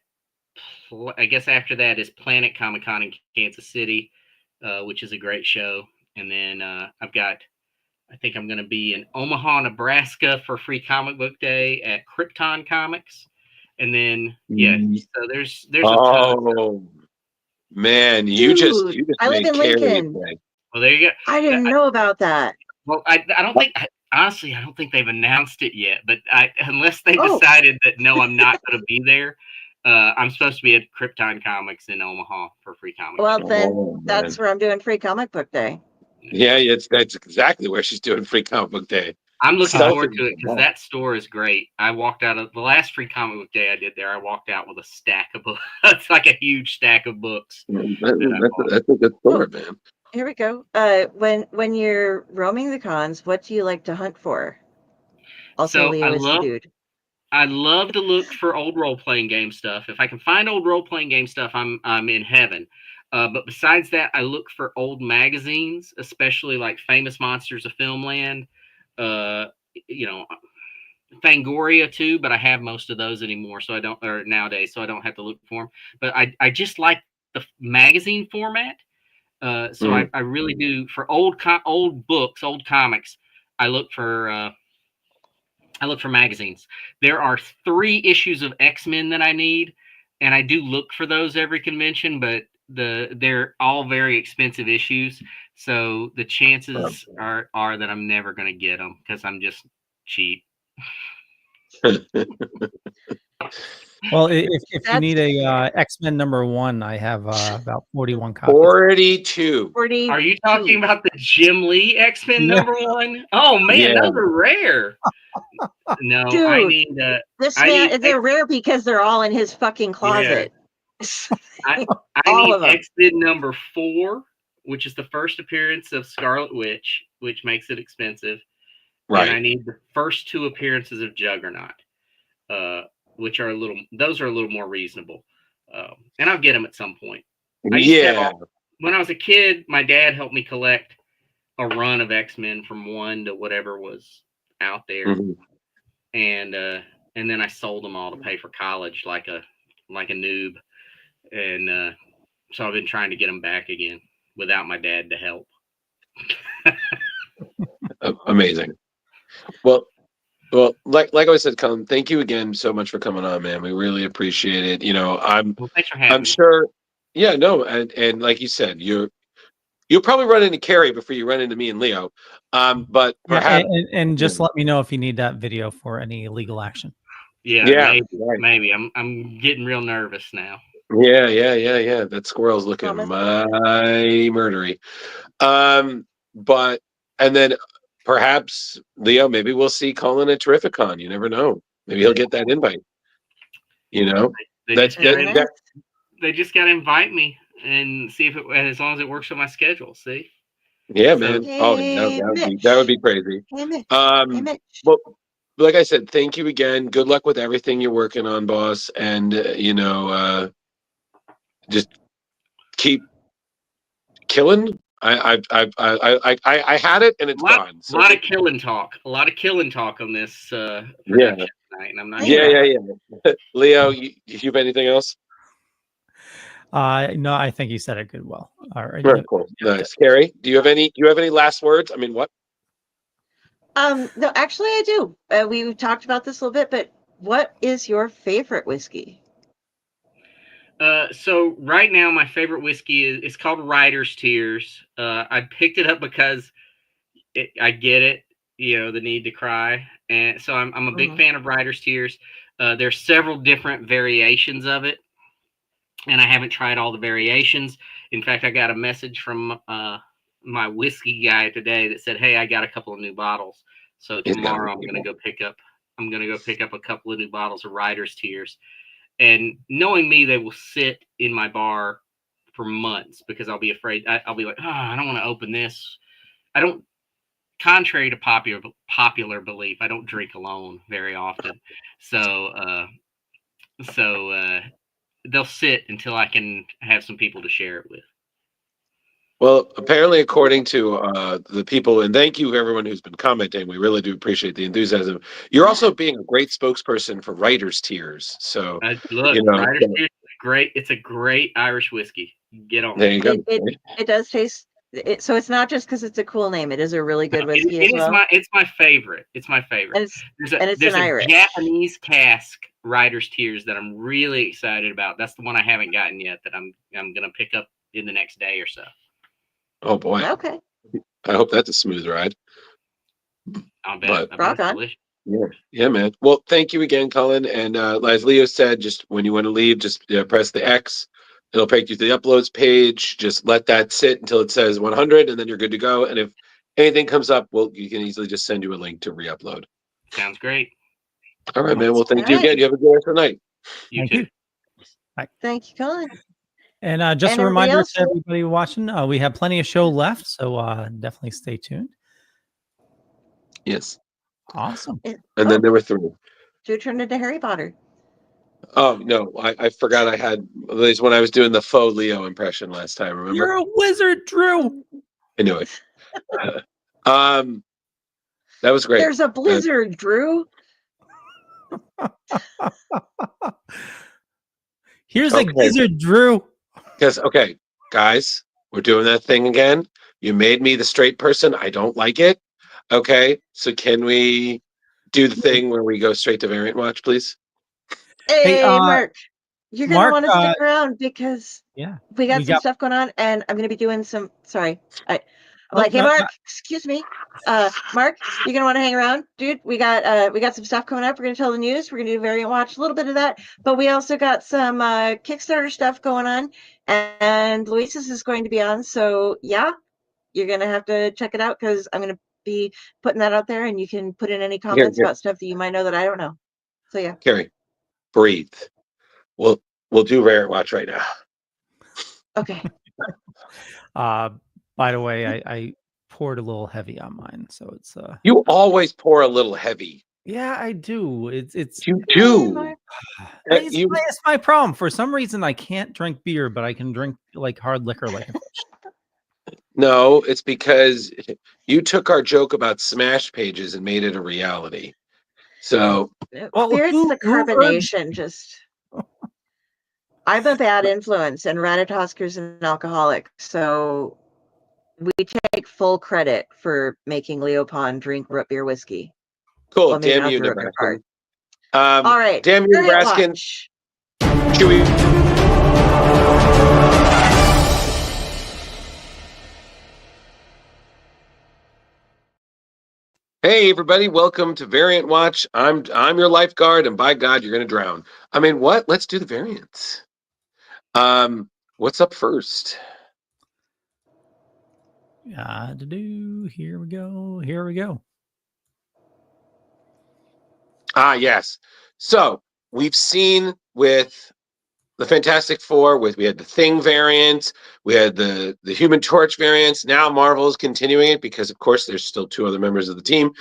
I guess after that is Planet Comic Con in Kansas City, which is a great show. And then I think I'm going to be in Omaha, Nebraska for Free Comic Book Day at Krypton Comics. And then, so there's a ton. Man, Dude, you just I live in Lincoln. Well, there you go. I didn't know about that. Well, I don't think, honestly, I don't think they've announced it yet. But unless they decided that, no, I'm not going to be there, I'm supposed to be at Krypton Comics in Omaha for Free Comic. Well, then that's where I'm doing Free Comic Book Day. Yeah, that's exactly where she's doing Free Comic Book Day. I'm looking Selfie forward to it because wall. that store is great. I walked out of the last free comic book day I did there. I walked out with a stack of books. It's like a huge stack of books. That's a good store, man. Here we go. When you're roaming the cons, what do you like to hunt for? Also, So Leo is the dude. I love to look for old role playing game stuff. If I can find old role playing game stuff, I'm in heaven. But besides that, I look for old magazines, especially like Famous Monsters of Filmland. You know, Fangoria too, but I have most of those anymore, so I don't, or nowadays, so I don't have to look for them. But I just like the magazine format. So I really do for old books, old comics. I look for magazines. There are 3 issues of X-Men that I need, and I do look for those every convention, but they're all very expensive issues. So the chances are that I'm never going to get them because I'm just cheap. Well, if you need a X-Men #1, I have about 41 copies. 42. Are you talking about the Jim Lee X-Men #1? Oh man, Yeah. those are rare. No, Dude, I need they're rare because they're all in his fucking closet. I All need of them. X-Men #4, which is the first appearance of Scarlet Witch, which makes it expensive. Right. And I need the first 2 appearances of Juggernaut, which are a little more reasonable. And I'll get them at some point. When I was a kid, my dad helped me collect a run of X-Men from 1 to whatever was out there. Mm-hmm. And then I sold them all to pay for college like a noob. And so I've been trying to get them back again without my dad to help. Amazing. Well, like I said, Cullen, thank you again so much for coming on, man. We really appreciate it. You know, Thanks for having me. sure. Yeah, no, and like you said, you'll probably run into Kari before you run into me and Leo. But perhaps and just let me know if you need that video for any legal action. Yeah, maybe. I'm getting real nervous now. Yeah. That squirrel's looking mighty murdery. But and then perhaps Leo, maybe we'll see Cullen at Terrificon. You never know. Maybe he'll get that invite. You know, They just got to invite me and see if as long as it works with my schedule. See. Yeah, man. Oh, that would be crazy. Well, like I said, thank you again. Good luck with everything you're working on, boss. And just keep killing. I had it and it's gone. So a lot of killing talk. A lot of killing talk on this production tonight, and I'm not. Yeah. Leo, you have anything else? No, I think you said it good. Well, all right. Very cool. Nice. Kari, do you have any last words? I mean, what? No, actually, I do. We talked about this a little bit, but what is your favorite whiskey? So right now, my favorite whiskey is called Writer's Tears. I picked it up because I get it, the need to cry, and so I'm a big fan of Writer's Tears. There's several different variations of it, and I haven't tried all the variations. In fact, I got a message from my whiskey guy today that said, "Hey, I got a couple of new bottles." So tomorrow I'm gonna go pick up a couple of new bottles of Writer's Tears. And knowing me, they will sit in my bar for months because I'll be afraid. I'll be like, I don't want to open this. I don't. Contrary to popular belief, I don't drink alone very often. So they'll sit until I can have some people to share it with. Well, apparently, according to the people, and thank you everyone who's been commenting, we really do appreciate the enthusiasm. You're also being a great spokesperson for Writer's Tears. So Writer's Tears is great. It's a great Irish whiskey. Get on. There you go. It does taste. So it's not just because it's a cool name. It is a really good whiskey as well. It's my favorite. It's my favorite. And it's there's an a Irish Japanese cask Writer's Tears that I'm really excited about. That's the one I haven't gotten yet that I'm gonna pick up in the next day or so. Oh boy. Okay. I hope that's a smooth ride. I'll bet. Rock on. Yeah, man. Well, thank you again, Cullen. And as Leo said, just when you want to leave, just press the X. It'll take you to the uploads page. Just let that sit until it says 100, and then you're good to go. And if anything comes up, you can easily just send you a link to re-upload. Sounds great. All right, man. Well, thank you All right. again. You have a good rest of the night. You Thank too. you. Thank you, Cullen. And just And a everybody reminder else? to everybody watching, we have plenty of show left, so definitely stay tuned. Yes. Awesome. And then there were 3. Drew turned into Harry Potter. Oh no, I forgot I had these when I was doing the faux Leo impression last time. Remember? You're a wizard, Drew. I knew it. That was great. There's a blizzard, Drew. Here's Okay. a wizard, Drew. Because okay, guys, we're doing that thing again. You made me the straight person. I don't like it. Okay, so can we do the thing where we go straight to variant watch, please? Hey, Mark, you're going to Mark, want to stick around because Yeah. we got some stuff going on, and I'm going to be doing some. Sorry, I'm like, hey, Mark, excuse me, Mark, you're going to want to hang around, dude. We got some stuff coming up. We're going to tell the news. We're going to do variant watch, a little bit of that, but we also got some Kickstarter stuff going on, and Luis's is going to be on. So yeah, you're going to have to check it out because I'm going to be putting that out there, and you can put in any comments about stuff that you might know that I don't know. So yeah, Kari, breathe. We'll do variant watch right now. okay. By the way, I poured a little heavy on mine, so it's You always pour a little heavy. Yeah, I do. It's you do. It's my problem. For some reason, I can't drink beer, but I can drink like hard liquor, like a fish. No, it's because you took our joke about smash pages and made it a reality. So, Spirits, the carbonation, just. I'm a bad influence, and Ratatoskers an alcoholic, so we take full credit for making Leopold drink root beer whiskey. Cool. Well, Damn you, Nebraska. All right. Damn you, Nebraska. Chewy. Hey everybody, welcome to Variant Watch. I'm your lifeguard, and by God, you're gonna drown. I mean, what? Let's do the variants. What's up first? Here we go. Here we go. Yes. So we've seen with the Fantastic Four, we had the Thing variant, we had the Human Torch variants. Now Marvel is continuing it because, of course, there's still 2 other members of the team.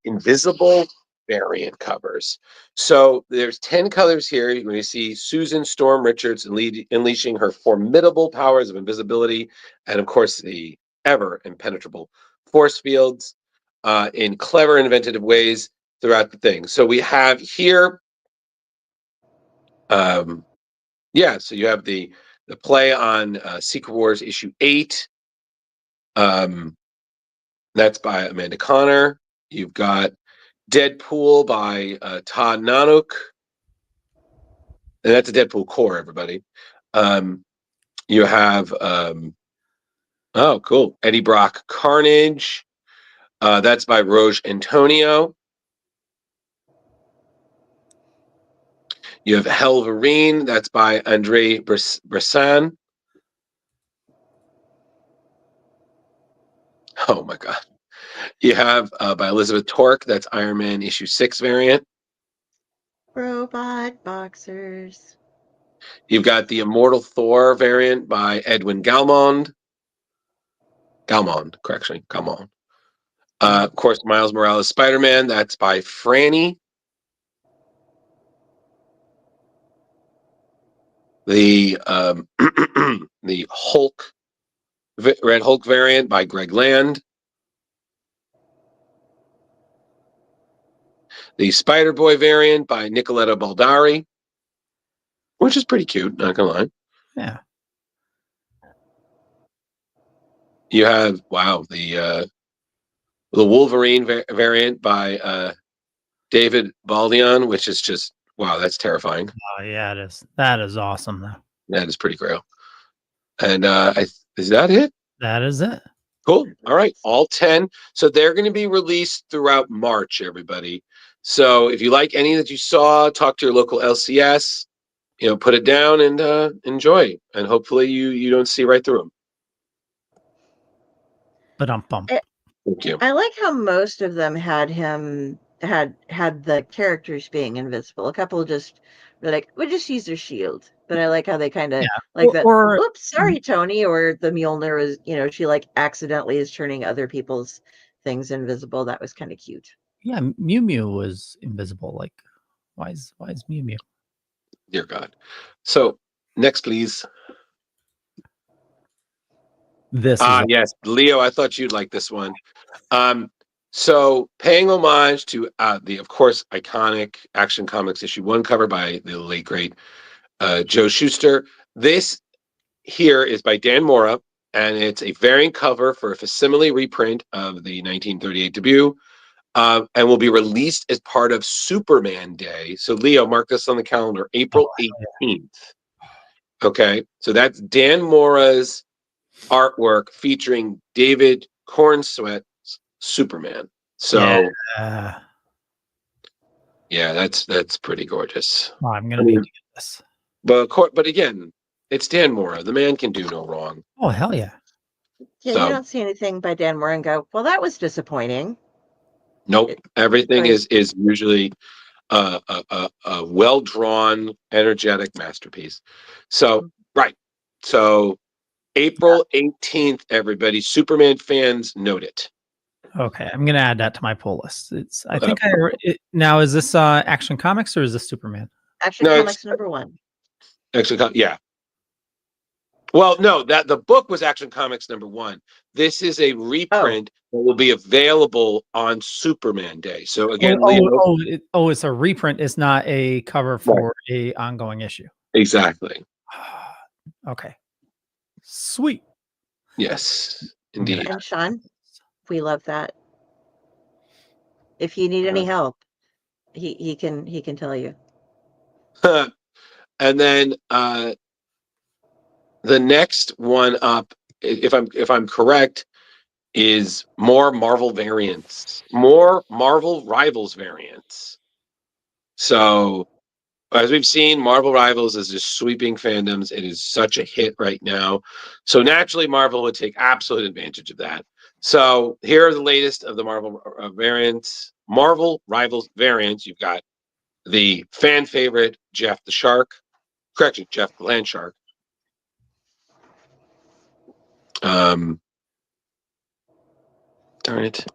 Invisible variant covers. So there's 10 colors here. When you see Susan Storm Richards unleashing her formidable powers of invisibility, and of course the ever impenetrable force fields in clever, inventive ways throughout the thing. So we have here, so you have the play on Secret Wars issue 8. That's by Amanda Connor. You've got Deadpool by Todd Nanook. And that's a Deadpool core, everybody. You have, oh, cool. Eddie Brock Carnage. That's by Roge Antonio. You have Helverine. That's by Andre Bressan. Oh, my God. You have by Elizabeth Torque. That's Iron Man issue 6 variant. Robot boxers. You've got the Immortal Thor variant by Edwin Galmond. Galmond. Of course, Miles Morales Spider-Man. That's by Franny. The the Hulk, Red Hulk variant by Greg Land. The Spider-Boy variant by Nicoletta Baldari, which is pretty cute, not gonna lie. Yeah. You have, wow, the Wolverine variant by David Baldion, which is just, wow, that's terrifying. Oh yeah, it is. That is awesome, though. That is pretty grail. And is that it? That is it. Cool. All right, all 10. So they're going to be released throughout March, everybody. So if you like any that you saw, talk to your local LCS. Put it down and enjoy. And hopefully you don't see right through them. But bump. Thank you. I like how most of them had the characters being invisible. A couple just were like, we just use their shield. But I like how they kind of like that. Oops, sorry, Tony. Or the Mjolnir is, she like accidentally is turning other people's things invisible. That was kind of cute. Yeah, Mew Mew was invisible. Like, why is Mew Mew? Dear God. So next, please. This yes, Leo, I thought you'd like this one. So paying homage to the, of course, iconic Action Comics issue 1 cover by the late great Joe Shuster. This here is by Dan Mora, and it's a variant cover for a facsimile reprint of the 1938 debut, and will be released as part of Superman Day. So Leo, mark this on the calendar, April 18th. Okay, so that's Dan Mora's artwork featuring David Cornsweet's Superman. So yeah, that's pretty gorgeous. Oh, I'm gonna need to get this. But again, it's Dan Mora. The man can do no wrong. Oh hell yeah! Yeah, you don't see anything by Dan Mora and go, well, that was disappointing. Nope. Everything is usually a well drawn, energetic masterpiece. So right. So April 18th, everybody. Superman fans, note it. Okay, I'm gonna add that to my pull list. I think now is this Action Comics or is this Superman? Action Comics #1. Yeah. Well, no, that the book was Action Comics #1. This is a reprint that will be available on Superman Day. So again, it's a reprint. It's not a cover for a ongoing issue. Exactly. Okay. Sweet. Yes, indeed. And Sean, we love that. If you need any help, he can tell you. And then the next one up, if I'm correct, is more Marvel variants, more Marvel Rivals variants. So as we've seen, Marvel Rivals is just sweeping fandoms. It is such a hit right now. So naturally, Marvel would take absolute advantage of that. So here are the latest of the Marvel variants. Marvel Rivals variants. You've got the fan favorite Jeff the Shark. Correction, Jeff the Land Shark. Darn it.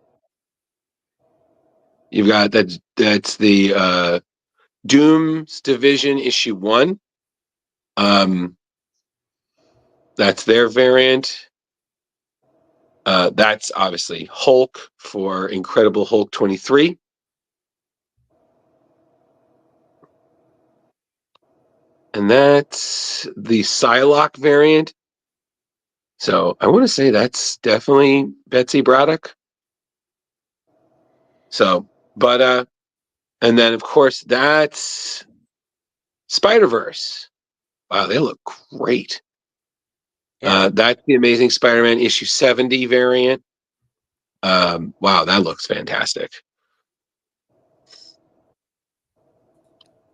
You've got that's the Doom's Division issue 1. That's their variant. That's obviously Hulk for Incredible Hulk 23. And that's the Psylocke variant. So I want to say that's definitely Betsy Braddock. So, but and then of course that's Spider-Verse. Wow, they look great. That's the Amazing Spider-Man issue 70 variant. Wow, that looks fantastic.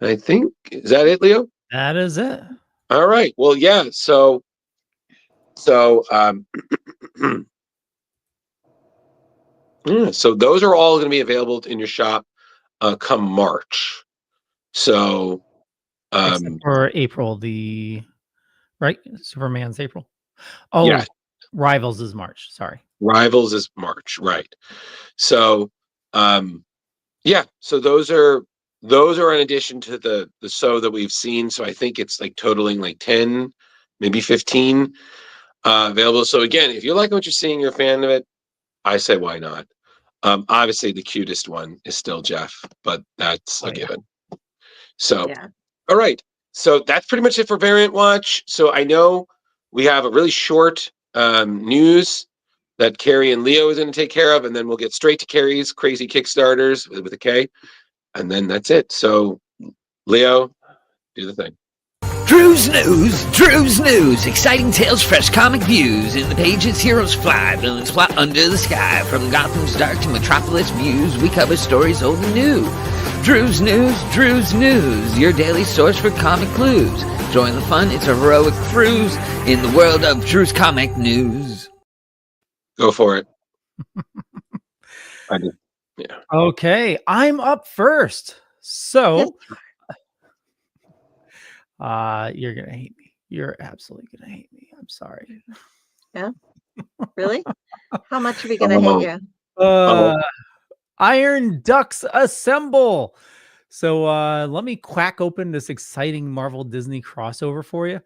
I think, is that it, Leo? That is it. All right. Well, yeah. So yeah, so those are all going to be available in your shop come March. So for April, right? Superman's April. Oh, yeah. Rivals is March. Sorry. Rivals is March, right? So yeah, so those are in addition to the so that we've seen. So I think it's like totaling like 10, maybe 15 available. So again, if you like what you're seeing, you're a fan of it, I say why not? Obviously the cutest one is still Jeff, but that's a given. So all right. So that's pretty much it for Variant Watch. So I know we have a really short news that Kari and Leo is going to take care of, and then we'll get straight to Kari's crazy Kickstarters with a K, and then that's it. So, Leo, do the thing. Drew's News, exciting tales, fresh comic views, in the pages heroes fly, villains plot under the sky, from Gotham's dark to Metropolis views, we cover stories old and new. Drew's News, your daily source for comic clues. Join the fun, it's a heroic cruise in the world of Drew's Comic News. Go for it. I just, yeah. Okay, I'm up first. So, you're gonna hate me. You're absolutely gonna hate me. I'm sorry. Yeah. Really? How much are we gonna hate you? Iron Ducks Assemble. So let me crack open this exciting Marvel Disney crossover for you.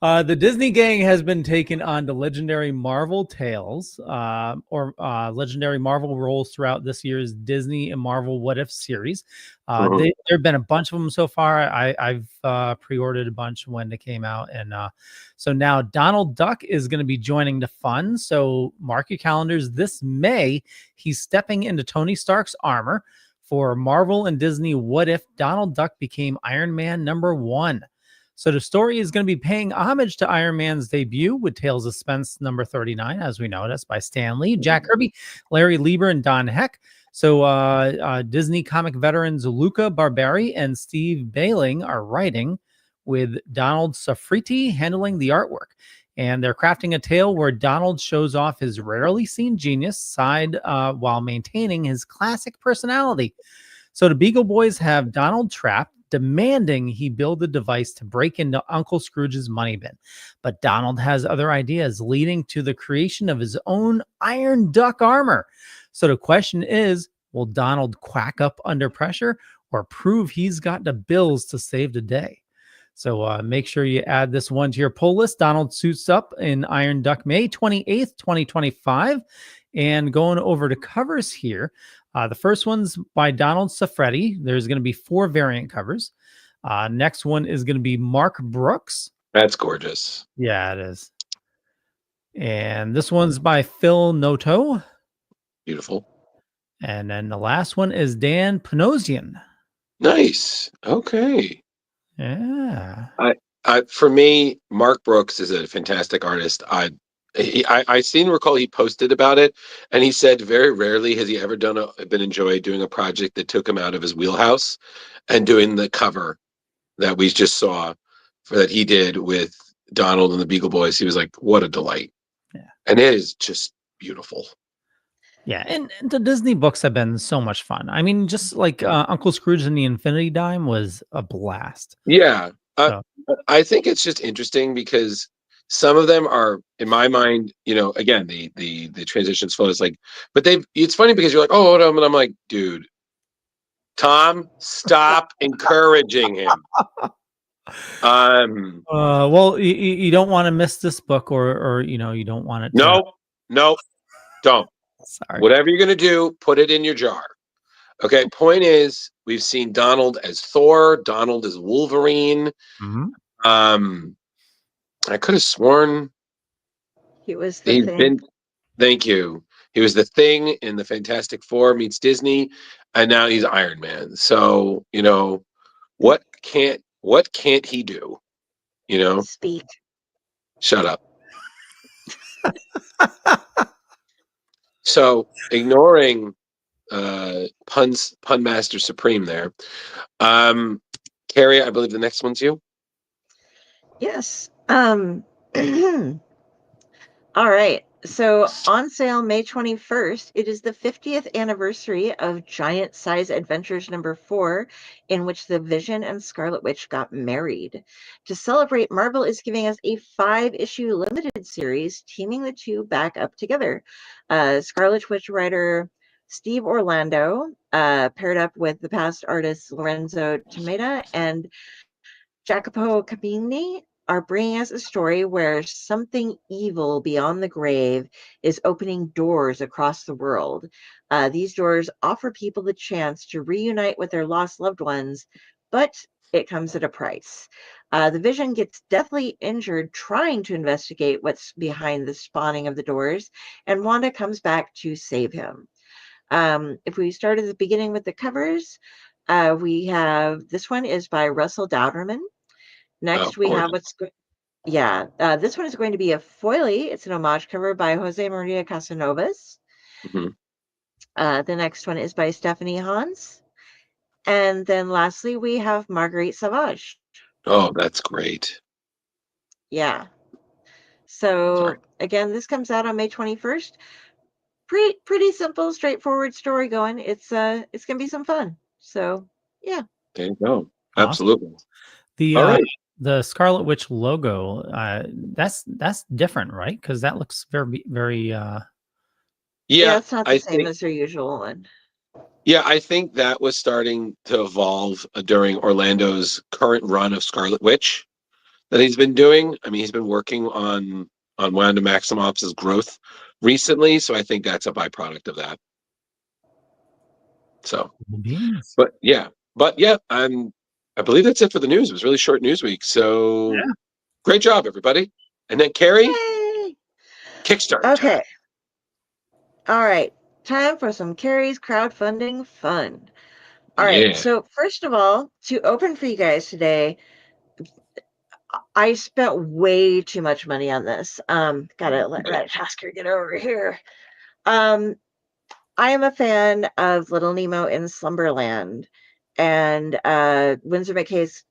The Disney gang has been taken on to legendary Marvel tales or legendary Marvel roles throughout this year's Disney and Marvel What If series. There have been a bunch of them so far. I've pre-ordered a bunch when they came out. And so now Donald Duck is going to be joining the fun. So mark your calendars. This May, he's stepping into Tony Stark's armor for Marvel and Disney What If Donald Duck became Iron Man #1. So the story is going to be paying homage to Iron Man's debut with Tales of Suspense number 39, as we know. That's by Stan Lee, Jack Kirby, Larry Lieber, and Don Heck. So Disney comic veterans Luca Barberi and Steve Bailing are writing, with Donald Safriti handling the artwork. And they're crafting a tale where Donald shows off his rarely seen genius side while maintaining his classic personality. So the Beagle Boys have Donald trapped, demanding he build a device to break into Uncle Scrooge's money bin. But Donald has other ideas, leading to the creation of his own Iron Duck armor. So the question is, will Donald quack up under pressure or prove he's got the bills to save the day? So make sure you add this one to your pull list. Donald suits up in Iron Duck May 28th, 2025. And going over to covers here, the first one's by Donald Safreti. There's going to be 4 variant covers. Next one is going to be Mark Brooks. That's gorgeous. Yeah, it is. And this one's by Phil Noto. Beautiful. And then the last one is Dan Panosian. Nice. Okay. Yeah. For me, Mark Brooks is a fantastic artist. I seem to recall he posted about it, and he said very rarely has he ever been enjoyed doing a project that took him out of his wheelhouse, and doing the cover that we just saw that he did with Donald and the Beagle Boys. He was like, what a delight. Yeah. And it is just beautiful. Yeah, and the Disney books have been so much fun. I mean, just like Uncle Scrooge and the Infinity Dime was a blast. Yeah. I think it's just interesting because some of them are, in my mind, again, the transitions flow is like, but it's funny because you're like, oh, and I'm like, dude, Tom, stop encouraging him. Well, you don't want to miss this book, or you don't want it. No, don't. Sorry. Whatever you're gonna do, put it in your jar. Okay. Point is, we've seen Donald as Thor, Donald as Wolverine. Mm-hmm. I could have sworn he was the Thing. Thank you. He was the Thing in the Fantastic Four meets Disney, and now he's Iron Man. So what can't he do? Speak. Shut up. So ignoring Pun Master Supreme there. Kari, I believe the next one's you. Yes. All right. So on sale May 21st, it is the 50th anniversary of Giant Size Adventures #4, in which the Vision and Scarlet Witch got married. To celebrate, Marvel is giving us a 5-issue limited series, teaming the two back up together. Scarlet Witch writer Steve Orlando paired up with the past artists Lorenzo Tomeda and Jacopo Capini are bringing us a story where something evil beyond the grave is opening doors across the world. These doors offer people the chance to reunite with their lost loved ones, but it comes at a price. The Vision gets deathly injured trying to investigate what's behind the spawning of the doors, and Wanda comes back to save him. If we start at the beginning with the covers, we have, this one is by Russell Dowderman. Next, we have this one is going to be a foily. It's an homage cover by Jose Maria Casanovas. Mm-hmm. The next one is by Stephanie Hans. And then lastly, we have Marguerite Savage. Oh, that's great. Yeah. So Sorry. again, this comes out on May 21st. Pretty simple, straightforward story going. It's gonna be some fun. So yeah. There you go. Awesome. Absolutely. The All right. the Scarlet Witch logo, that's different, right? Because that looks very Yeah, Yeah, it's not the I same think as their usual one. I think that was starting to evolve during Orlando's current run of Scarlet Witch that he's been doing. I mean, he's been working on Wanda Maximoff's growth recently, so I think that's a byproduct of that. So, beans. but yeah, I believe that's it for the news. It was a really short news week, so Yeah. great job, everybody. And then Kari, Yay! Kickstarter Okay. time. All right. Time for some Kari's crowdfunding fun. All right. Yeah. So first of all, to open for you guys today, I spent way too much money on this. Gotta let Red Tasker get over here. I am a fan of Little Nemo in Slumberland, and Winsor McKay's.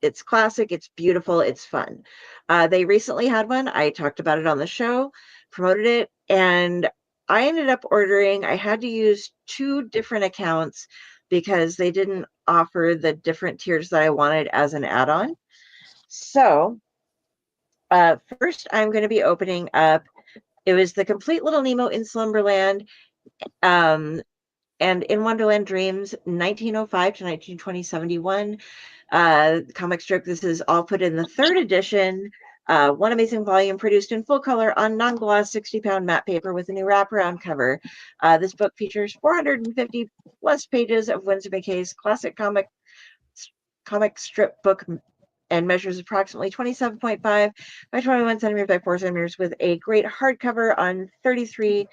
It's classic. It's beautiful. It's fun. They recently had one. I talked about it on the show, promoted it, and I ended up ordering. I had to use 2 different accounts because they didn't offer the different tiers that I wanted as an add-on. So, first, I'm going to be opening up. It was the complete Little Nemo in Slumberland, and in Wonderland Dreams, 1905 to 1920, 71 comic strip. This is all put in the 3rd edition. One amazing volume produced in full color on non-gloss 60-pound matte paper with a new wraparound cover. This book features 450 plus pages of Winsor McKay's classic comic strip book and measures approximately 27.5 by 21 centimeters by 4 centimeters with a great hardcover on 33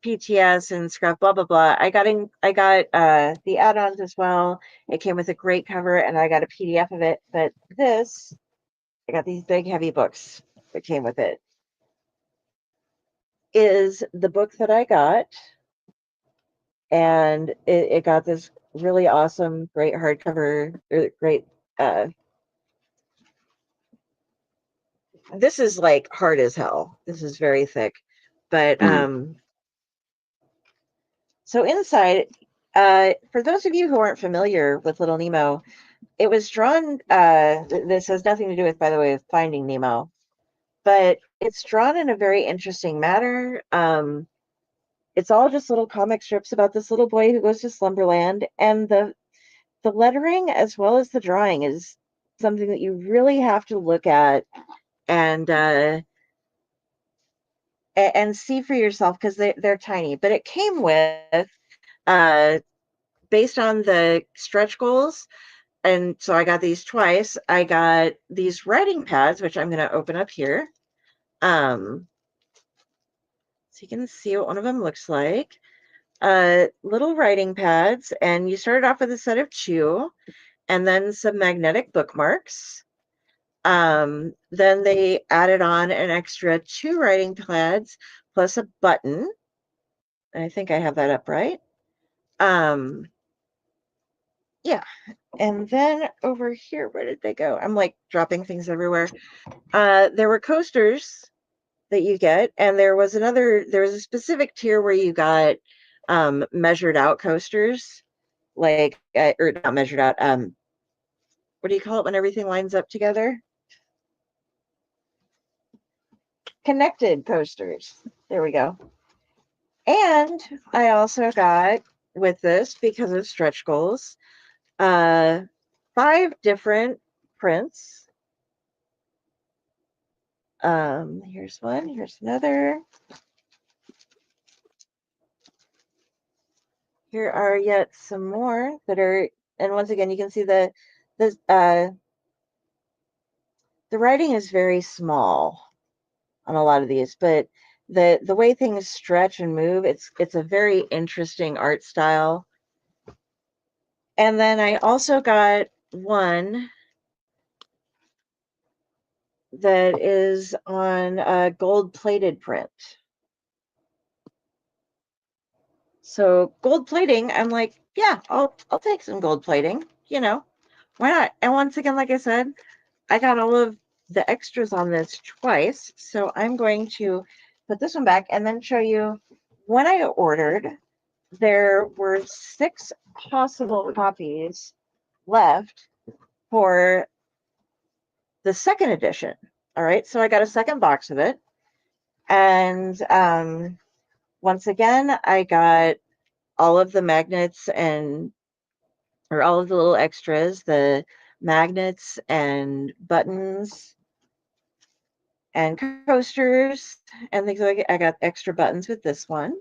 PTS and scrap, blah blah blah. I got the add-ons as well. It came with a great cover, and I got a PDF of it. But this, I got these big heavy books that came with it. Is the book that I got, and it got this really awesome, great hardcover, great. This is like hard as hell. This is very thick, but so inside, for those of you who aren't familiar with Little Nemo, it was drawn. This has nothing to do with, by the way, with Finding Nemo, but it's drawn in a very interesting manner. It's all just little comic strips about this little boy who goes to Slumberland, and the lettering as well as the drawing is something that you really have to look at and see for yourself because they're tiny. But it came with based on the stretch goals. And so I got these twice. I got these writing pads, which I'm going to open up here. So you can see what one of them looks like. Little writing pads. And you started off with a set of 2 and then some magnetic bookmarks. Then they added on an extra 2 writing pads plus a button. I think I have that up right. Yeah. And then over here, where did they go? I'm like dropping things everywhere. There were coasters that you get, and there was a specific tier where you got measured out coasters, like or not measured out. What do you call it when everything lines up together? Connected coasters. There we go. And I also got with this because of stretch goals, 5 different prints. Here's one, here's another. Here are yet some more that are, and once again, you can see the writing is very small on a lot of these, but the way things stretch and move, it's a very interesting art style. And then I also got one that is on a gold-plated print. So gold plating, I'm like, yeah, I'll take some gold plating, why not? And once again, like I said, I got all of the extras on this twice, so I'm going to put this one back and then show you when I ordered. There were 6 possible copies left for the second edition. All right, so I got a second box of it, and once again, I got all of the magnets or all of the little extras, the magnets and buttons and coasters and things like that. I got extra buttons with this one.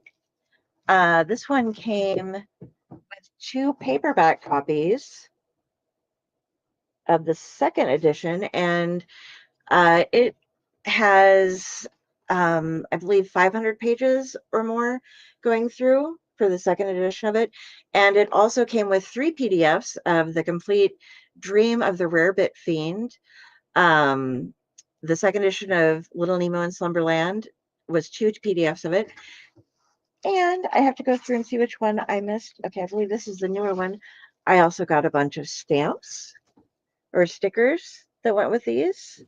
This one came with 2 paperback copies of the second edition, and it has, I believe, 500 pages or more going through for the second edition of it. And it also came with 3 PDFs of the complete Dream of the Rarebit Fiend. The second edition of Little Nemo in Slumberland was 2 PDFs of it. And I have to go through and see which one I missed. Okay, I believe this is the newer one. I also got a bunch of stamps or stickers that went with these.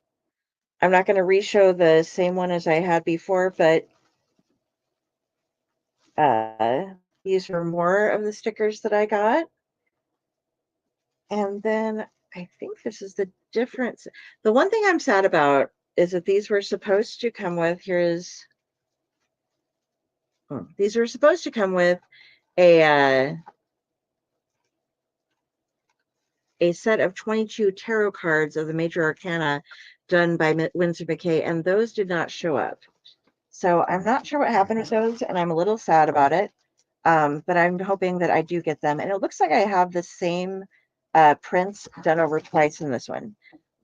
I'm not going to re-show the same one as I had before, but these were more of the stickers that I got. And then I think this is the difference. The one thing I'm sad about is that these were supposed to come with, these were supposed to come with a set of 22 tarot cards of the major arcana done by Winsor McKay, and those did not show up. So I'm not sure what happened with those, and I'm a little sad about it. But I'm hoping that I do get them. And it looks like I have the same prints done over twice in this one.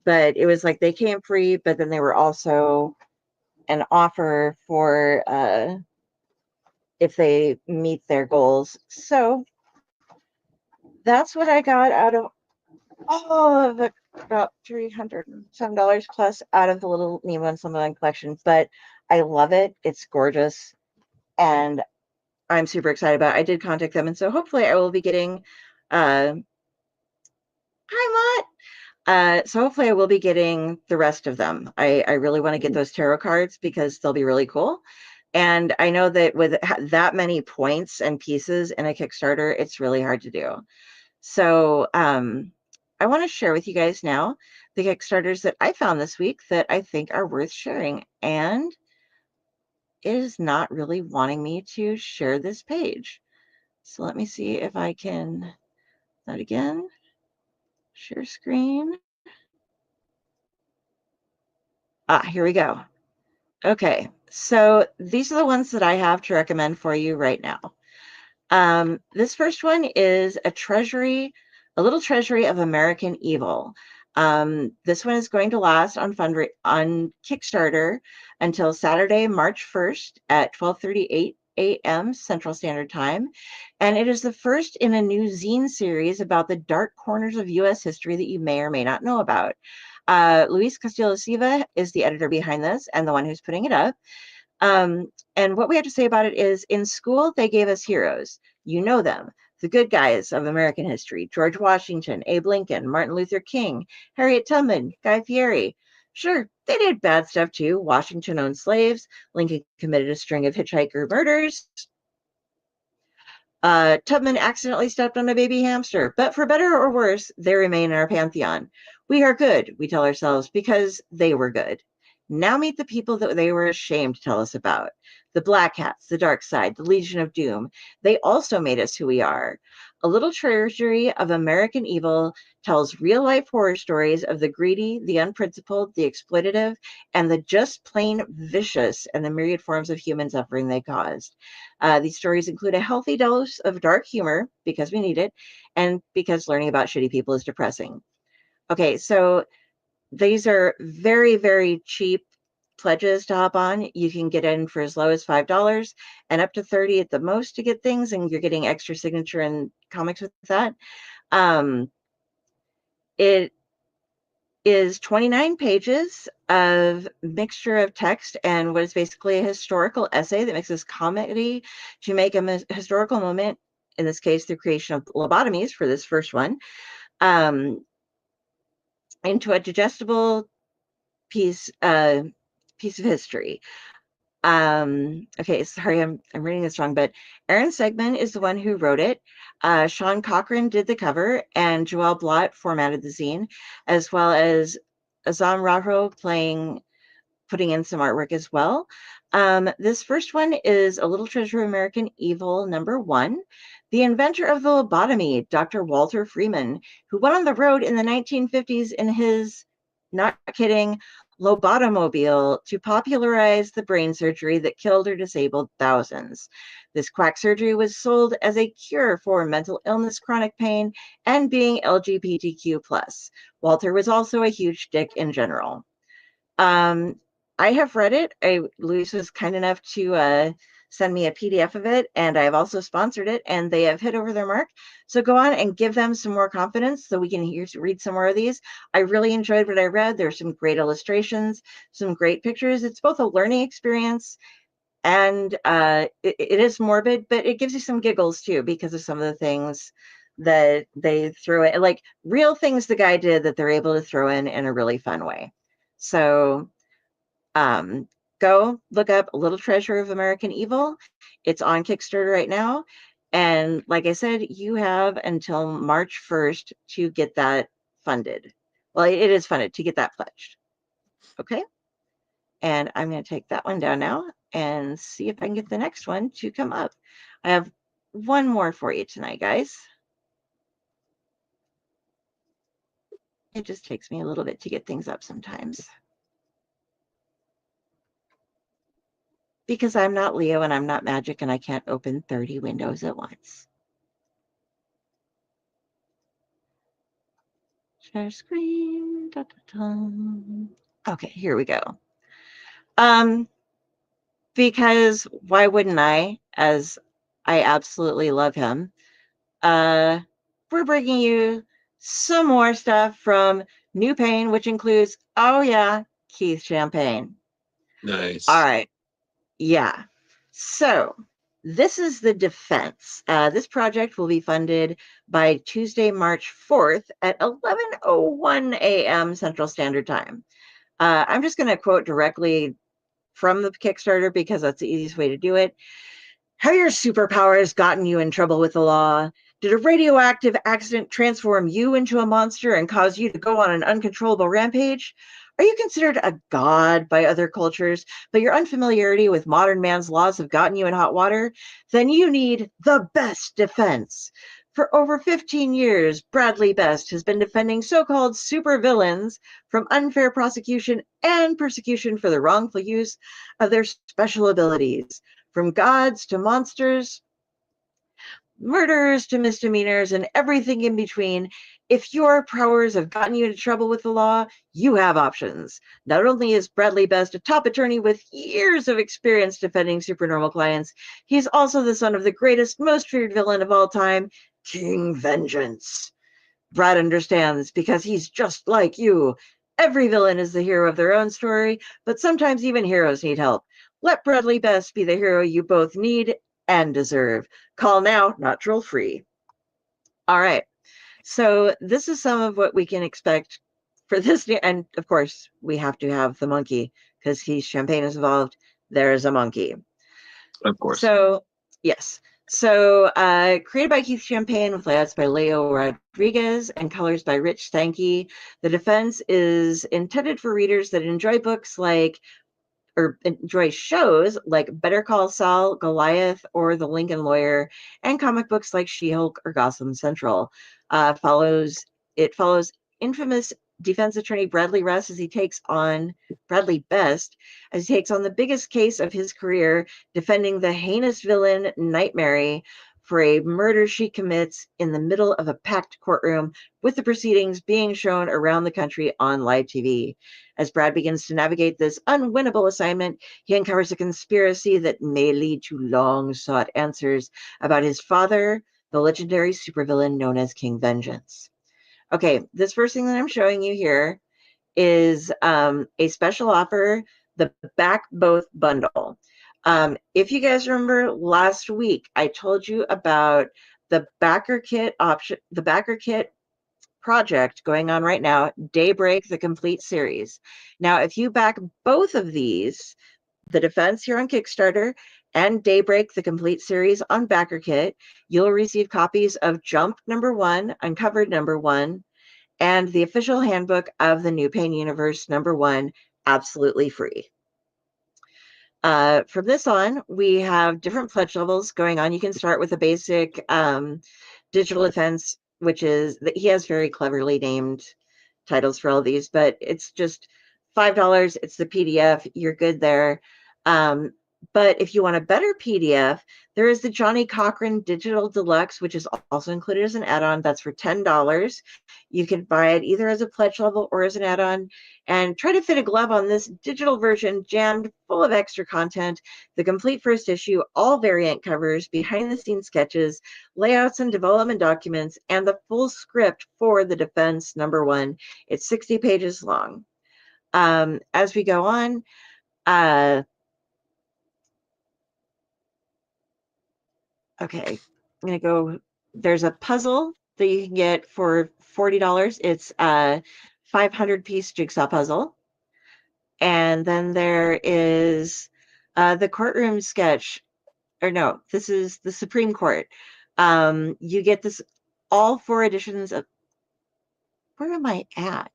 But it was like they came free, but then they were also an offer for if they meet their goals. So that's what I got out of all of it, about $300 plus out of the Little Nemo and Slumberland collection. But I love it. It's gorgeous. And I'm super excited about it. I did contact them. And so hopefully I will be getting, hi, Mott. So hopefully I will be getting the rest of them. I really want to get those tarot cards because they'll be really cool. And I know that with that many points and pieces in a Kickstarter, it's really hard to do. So I want to share with you guys now the Kickstarters that I found this week that I think are worth sharing. And it is not really wanting me to share this page. So let me see if I can, that again, share screen. Here we go. Okay, so these are the ones that I have to recommend for you right now. This first one is a little treasury of American evil. This one is going to last on Kickstarter until Saturday, March 1st at 12:38 a.m. Central Standard Time. And it is the first in a new zine series about the dark corners of U.S. history that you may or may not know about. Luis Castillo Silva is the editor behind this and the one who's putting it up. And what we have to say about it is, in school, they gave us heroes. You know them. The good guys of American history: George Washington, Abe Lincoln, Martin Luther King, Harriet Tubman, Guy Fieri. Sure, they did bad stuff too. Washington owned slaves. Lincoln committed a string of hitchhiker murders. Tubman accidentally stepped on a baby hamster. But for better or worse, they remain in our pantheon. We are good, we tell ourselves, because they were good. Now meet the people that they were ashamed to tell us about. The Black Hats, the Dark Side, the Legion of Doom. They also made us who we are. A little treasury of American evil tells real-life horror stories of the greedy, the unprincipled, the exploitative, and the just plain vicious, and the myriad forms of human suffering they caused. These stories include a healthy dose of dark humor, because we need it, and because learning about shitty people is depressing. Okay, so these are very, very cheap pledges to hop on. You can get in for as low as $5 and up to $30 at the most to get things, and you're getting extra signature and comics with that. It is 29 pages of mixture of text and what is basically a historical essay that mixes comedy to make a historical moment, in this case, the creation of lobotomies for this first one, into a digestible piece piece of history. Okay, sorry, I'm reading this wrong, but Aaron Segman is the one who wrote it. Sean Cochran did the cover, and Joel Blott formatted the zine, as well as Azam Rahro putting in some artwork as well. This first one is A Little Treasure of American Evil #1. The inventor of the lobotomy, Dr. Walter Freeman, who went on the road in the 1950s in his, not kidding, lobotomobile to popularize the brain surgery that killed or disabled thousands. This quack surgery was sold as a cure for mental illness, chronic pain, and being LGBTQ+. Walter was also a huge dick in general. I have read it. Luis was kind enough to send me a PDF of it, and I've also sponsored it, and they have hit over their mark. So go on and give them some more confidence so we can read some more of these. I really enjoyed what I read. There's some great illustrations, some great pictures. It's both a learning experience, and it is morbid, but it gives you some giggles too because of some of the things that they threw in, like real things the guy did that they're able to throw in a really fun way. So go look up A Little Treasure of American Evil. It's on Kickstarter right now. And like I said, you have until March 1st to get that funded. Well, it is funded to get that pledged. Okay. And I'm going to take that one down now and see if I can get the next one to come up. I have one more for you tonight, guys. It just takes me a little bit to get things up sometimes. Because I'm not Leo and I'm not magic and I can't open 30 windows at once. Share screen. Da, da, da. Okay, here we go. Because why wouldn't I, as I absolutely love him. We're bringing you some more stuff from New Pain, which includes, oh yeah, Keith Champagne. Nice. All right. Yeah. So this is the defense. This project will be funded by Tuesday, March 4th at 11:01 a.m. Central Standard Time. I'm just going to quote directly from the Kickstarter because that's the easiest way to do it. Have your superpowers gotten you in trouble with the law? Did a radioactive accident transform you into a monster and cause you to go on an uncontrollable rampage? Are you considered a god by other cultures, but your unfamiliarity with modern man's laws have gotten you in hot water? Then you need the best defense. For over 15 years, Bradley Best has been defending so-called supervillains from unfair prosecution and persecution for the wrongful use of their special abilities. From gods to monsters, murderers to misdemeanors, and everything in between. If your powers have gotten you into trouble with the law, you have options. Not only is Bradley Best a top attorney with years of experience defending supernormal clients, he's also the son of the greatest, most feared villain of all time, King Vengeance. Brad understands because he's just like you. Every villain is the hero of their own story, but sometimes even heroes need help. Let Bradley Best be the hero you both need and deserve. Call now, not troll free. All right. So this is some of what we can expect for this. And of course, we have to have the monkey because Keith Champagne is involved. There is a monkey. Of course. So, yes. So, created by Keith Champagne with layouts by Leo Rodriguez and colors by Rich Stanky. The defense is intended for readers that enjoy books like or enjoy shows like Better Call Saul, Goliath, or The Lincoln Lawyer, and comic books like She-Hulk or Gotham Central. It follows infamous defense attorney Bradley Best as he takes on the biggest case of his career, defending the heinous villain Nightmare for a murder she commits in the middle of a packed courtroom, with the proceedings being shown around the country on live TV. As Brad begins to navigate this unwinnable assignment, he uncovers a conspiracy that may lead to long-sought answers about his father, the legendary supervillain known as King Vengeance. Okay, this first thing that I'm showing you here is a special offer, the Back Both bundle. If you guys remember last week, I told you about the backer kit option, the backer kit project going on right now, Daybreak, the complete series. Now, if you back both of these, the Defense here on Kickstarter and Daybreak, the complete series on BackerKit, you'll receive copies of Jump #1, Uncovered #1, and the official handbook of the New Pain Universe #1, absolutely free. From this on, we have different pledge levels going on. You can start with a basic digital defense, which is that he has very cleverly named titles for all these, but it's just $5. It's the PDF. You're good there. But if you want a better PDF, there is the Johnny Cochran Digital Deluxe, which is also included as an add-on. That's for $10. You can buy it either as a pledge level or as an add-on, and try to fit a glove on this digital version jammed full of extra content, the complete first issue, all variant covers, behind-the-scenes sketches, layouts and development documents, and the full script for the Defense #1. It's 60 pages long. As we go on, okay, I'm going to go. There's a puzzle that you can get for $40. It's a 500-piece jigsaw puzzle. And then there is the courtroom sketch. Or no, this is the Supreme Court. You get this, all 4 editions of. Where am I at?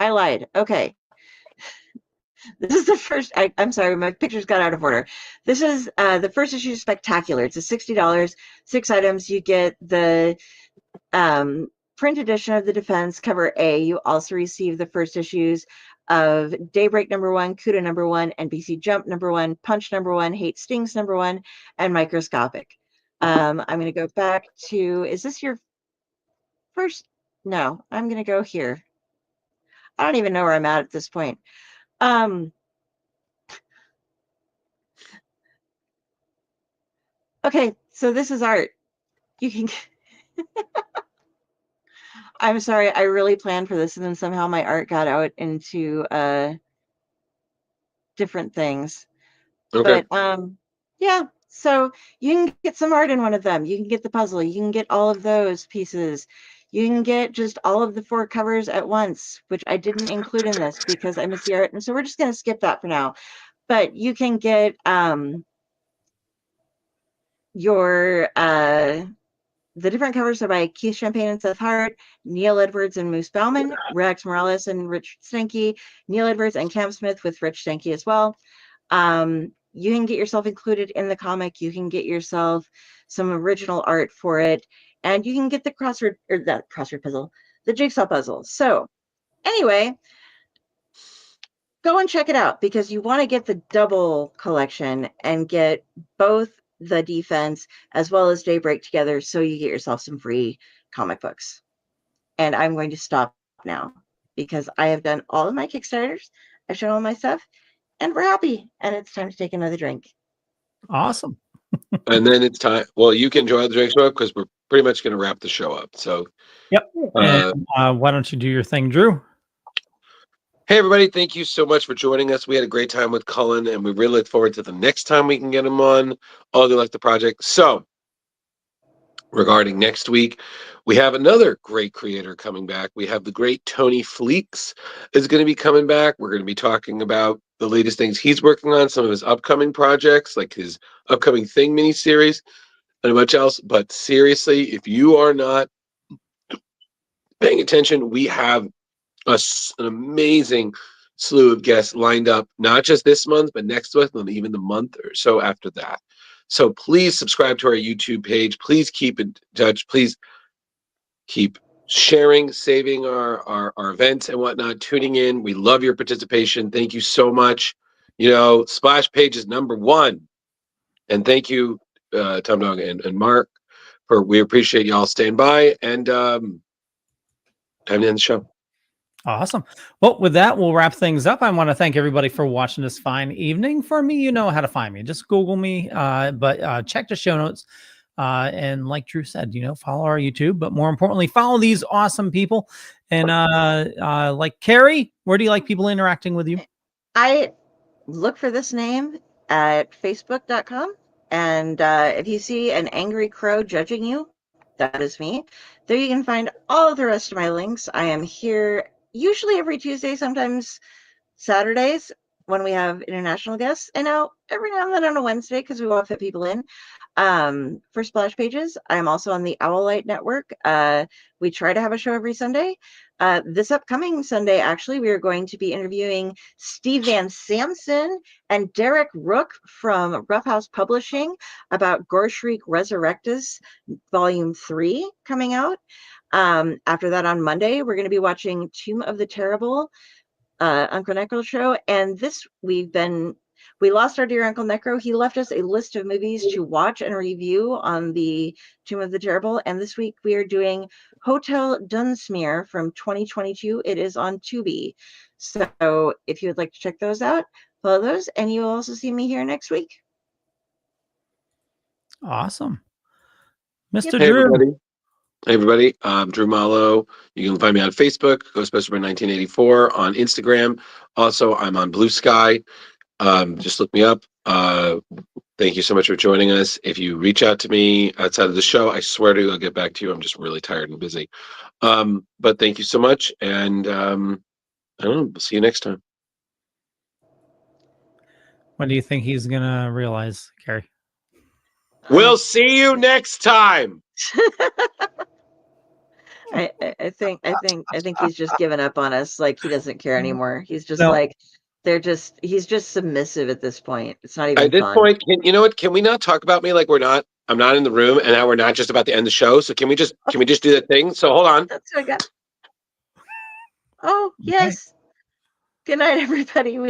I lied. Okay. This is the first. I'm sorry, my pictures got out of order. This is the first issue, Spectacular. It's a $60, 6 items. You get the print edition of the Defense cover A. You also receive the first issues of Daybreak #1, Cuda #1, NBC Jump #1, Punch #1, Hate Stings #1, and Microscopic. I'm going to go back to. Is this your first? No, I'm going to go here. I don't even know where I'm at this point. Okay, so this is art. You can. I'm sorry, I really planned for this, and then somehow my art got out into different things. Okay. But yeah, so you can get some art in one of them. You can get the puzzle. You can get all of those pieces. You can get just all of the 4 covers at once, which I didn't include in this because I missed the art, and so we're just going to skip that for now. But you can get your the different covers are by Keith Champagne and Seth Hart, Neil Edwards and Moose Bauman, Rex Morales and Rich Stenke, Neil Edwards and Cam Smith with Rich Stenke as well. You can get yourself included in the comic. You can get yourself some original art for it, and you can get the crossword puzzle, the jigsaw puzzle. So anyway, go and check it out because you want to get the double collection and get both the Defense as well as Daybreak together, so you get yourself some free comic books. And I'm going to stop now because I have done all of my Kickstarters. I've shown all my stuff, and we're happy. And it's time to take another drink. Awesome. And then it's time. Well, you can enjoy the drink show up because we're pretty much going to wrap the show up. So, yep. And, why don't you do your thing, Drew? Hey, everybody. Thank you so much for joining us. We had a great time with Cullen, and we really look forward to the next time we can get him on. All good luck the project. So, regarding next week, we have another great creator coming back. We have the great Tony Fleeks is going to be coming back. We're going to be talking about the latest things he's working on, some of his upcoming projects, like his upcoming Thing miniseries, and much else. But seriously, if you are not paying attention, we have an amazing slew of guests lined up, not just this month, but next month and even the month or so after that. So please subscribe to our YouTube page. Please keep in touch. Please keep sharing, saving our events and whatnot, tuning in. We love your participation. Thank you so much. You know, Splash Page is #1. And thank you, Tom Dog and Mark, we appreciate y'all staying by. And time to end the show. Awesome. Well, with that, we'll wrap things up. I want to thank everybody for watching this fine evening. For me, you know how to find me. Just Google me, but check the show notes. And like Drew said, you know, follow our YouTube, but more importantly, follow these awesome people. And like Kari, where do you like people interacting with you? I look for this name at facebook.com. And if you see an angry crow judging you, that is me. There you can find all of the rest of my links. I am here usually every Tuesday, sometimes Saturdays when we have international guests, and now every now and then on a Wednesday because we want to fit people in. For Splash Pages, I'm also on the Owlite Network. We try to have a show every Sunday. This upcoming Sunday, actually, we are going to be interviewing Steve Van Samson and Derek Rook from Rough House Publishing about Gore Shriek Resurrectus Volume 3 coming out. After that, on Monday, we're going to be watching Tomb of the Terrible, Uncle Necro show. And we lost our dear Uncle Necro. He left us a list of movies to watch and review on the Tomb of the Terrible. And this week we are doing Hotel Dunsmuir from 2022. It is on Tubi. So if you would like to check those out, follow those. And you will also see me here next week. Awesome. Mr. Hey, Drew. everybody. Hey, everybody. I'm Drew Mollo. You can find me on Facebook, Ghostbuster 1984, on Instagram. Also, I'm on Blue Sky. Just look me up. Thank you so much for joining us. If you reach out to me outside of the show, I swear to you, I'll get back to you. I'm just really tired and busy. But thank you so much. And I don't know. See you next time. When do you think he's going to realize, Kari? We'll see you next time. I think he's just given up on us. Like he doesn't care anymore. He's just No. like he's just submissive at this point. It's not even At this fun. point, you know what? Can we not talk about me like I'm not in the room, and now we're not just about to end the show? So can we just do that thing? So hold on. That's what I got. Oh yes. Good night, everybody. We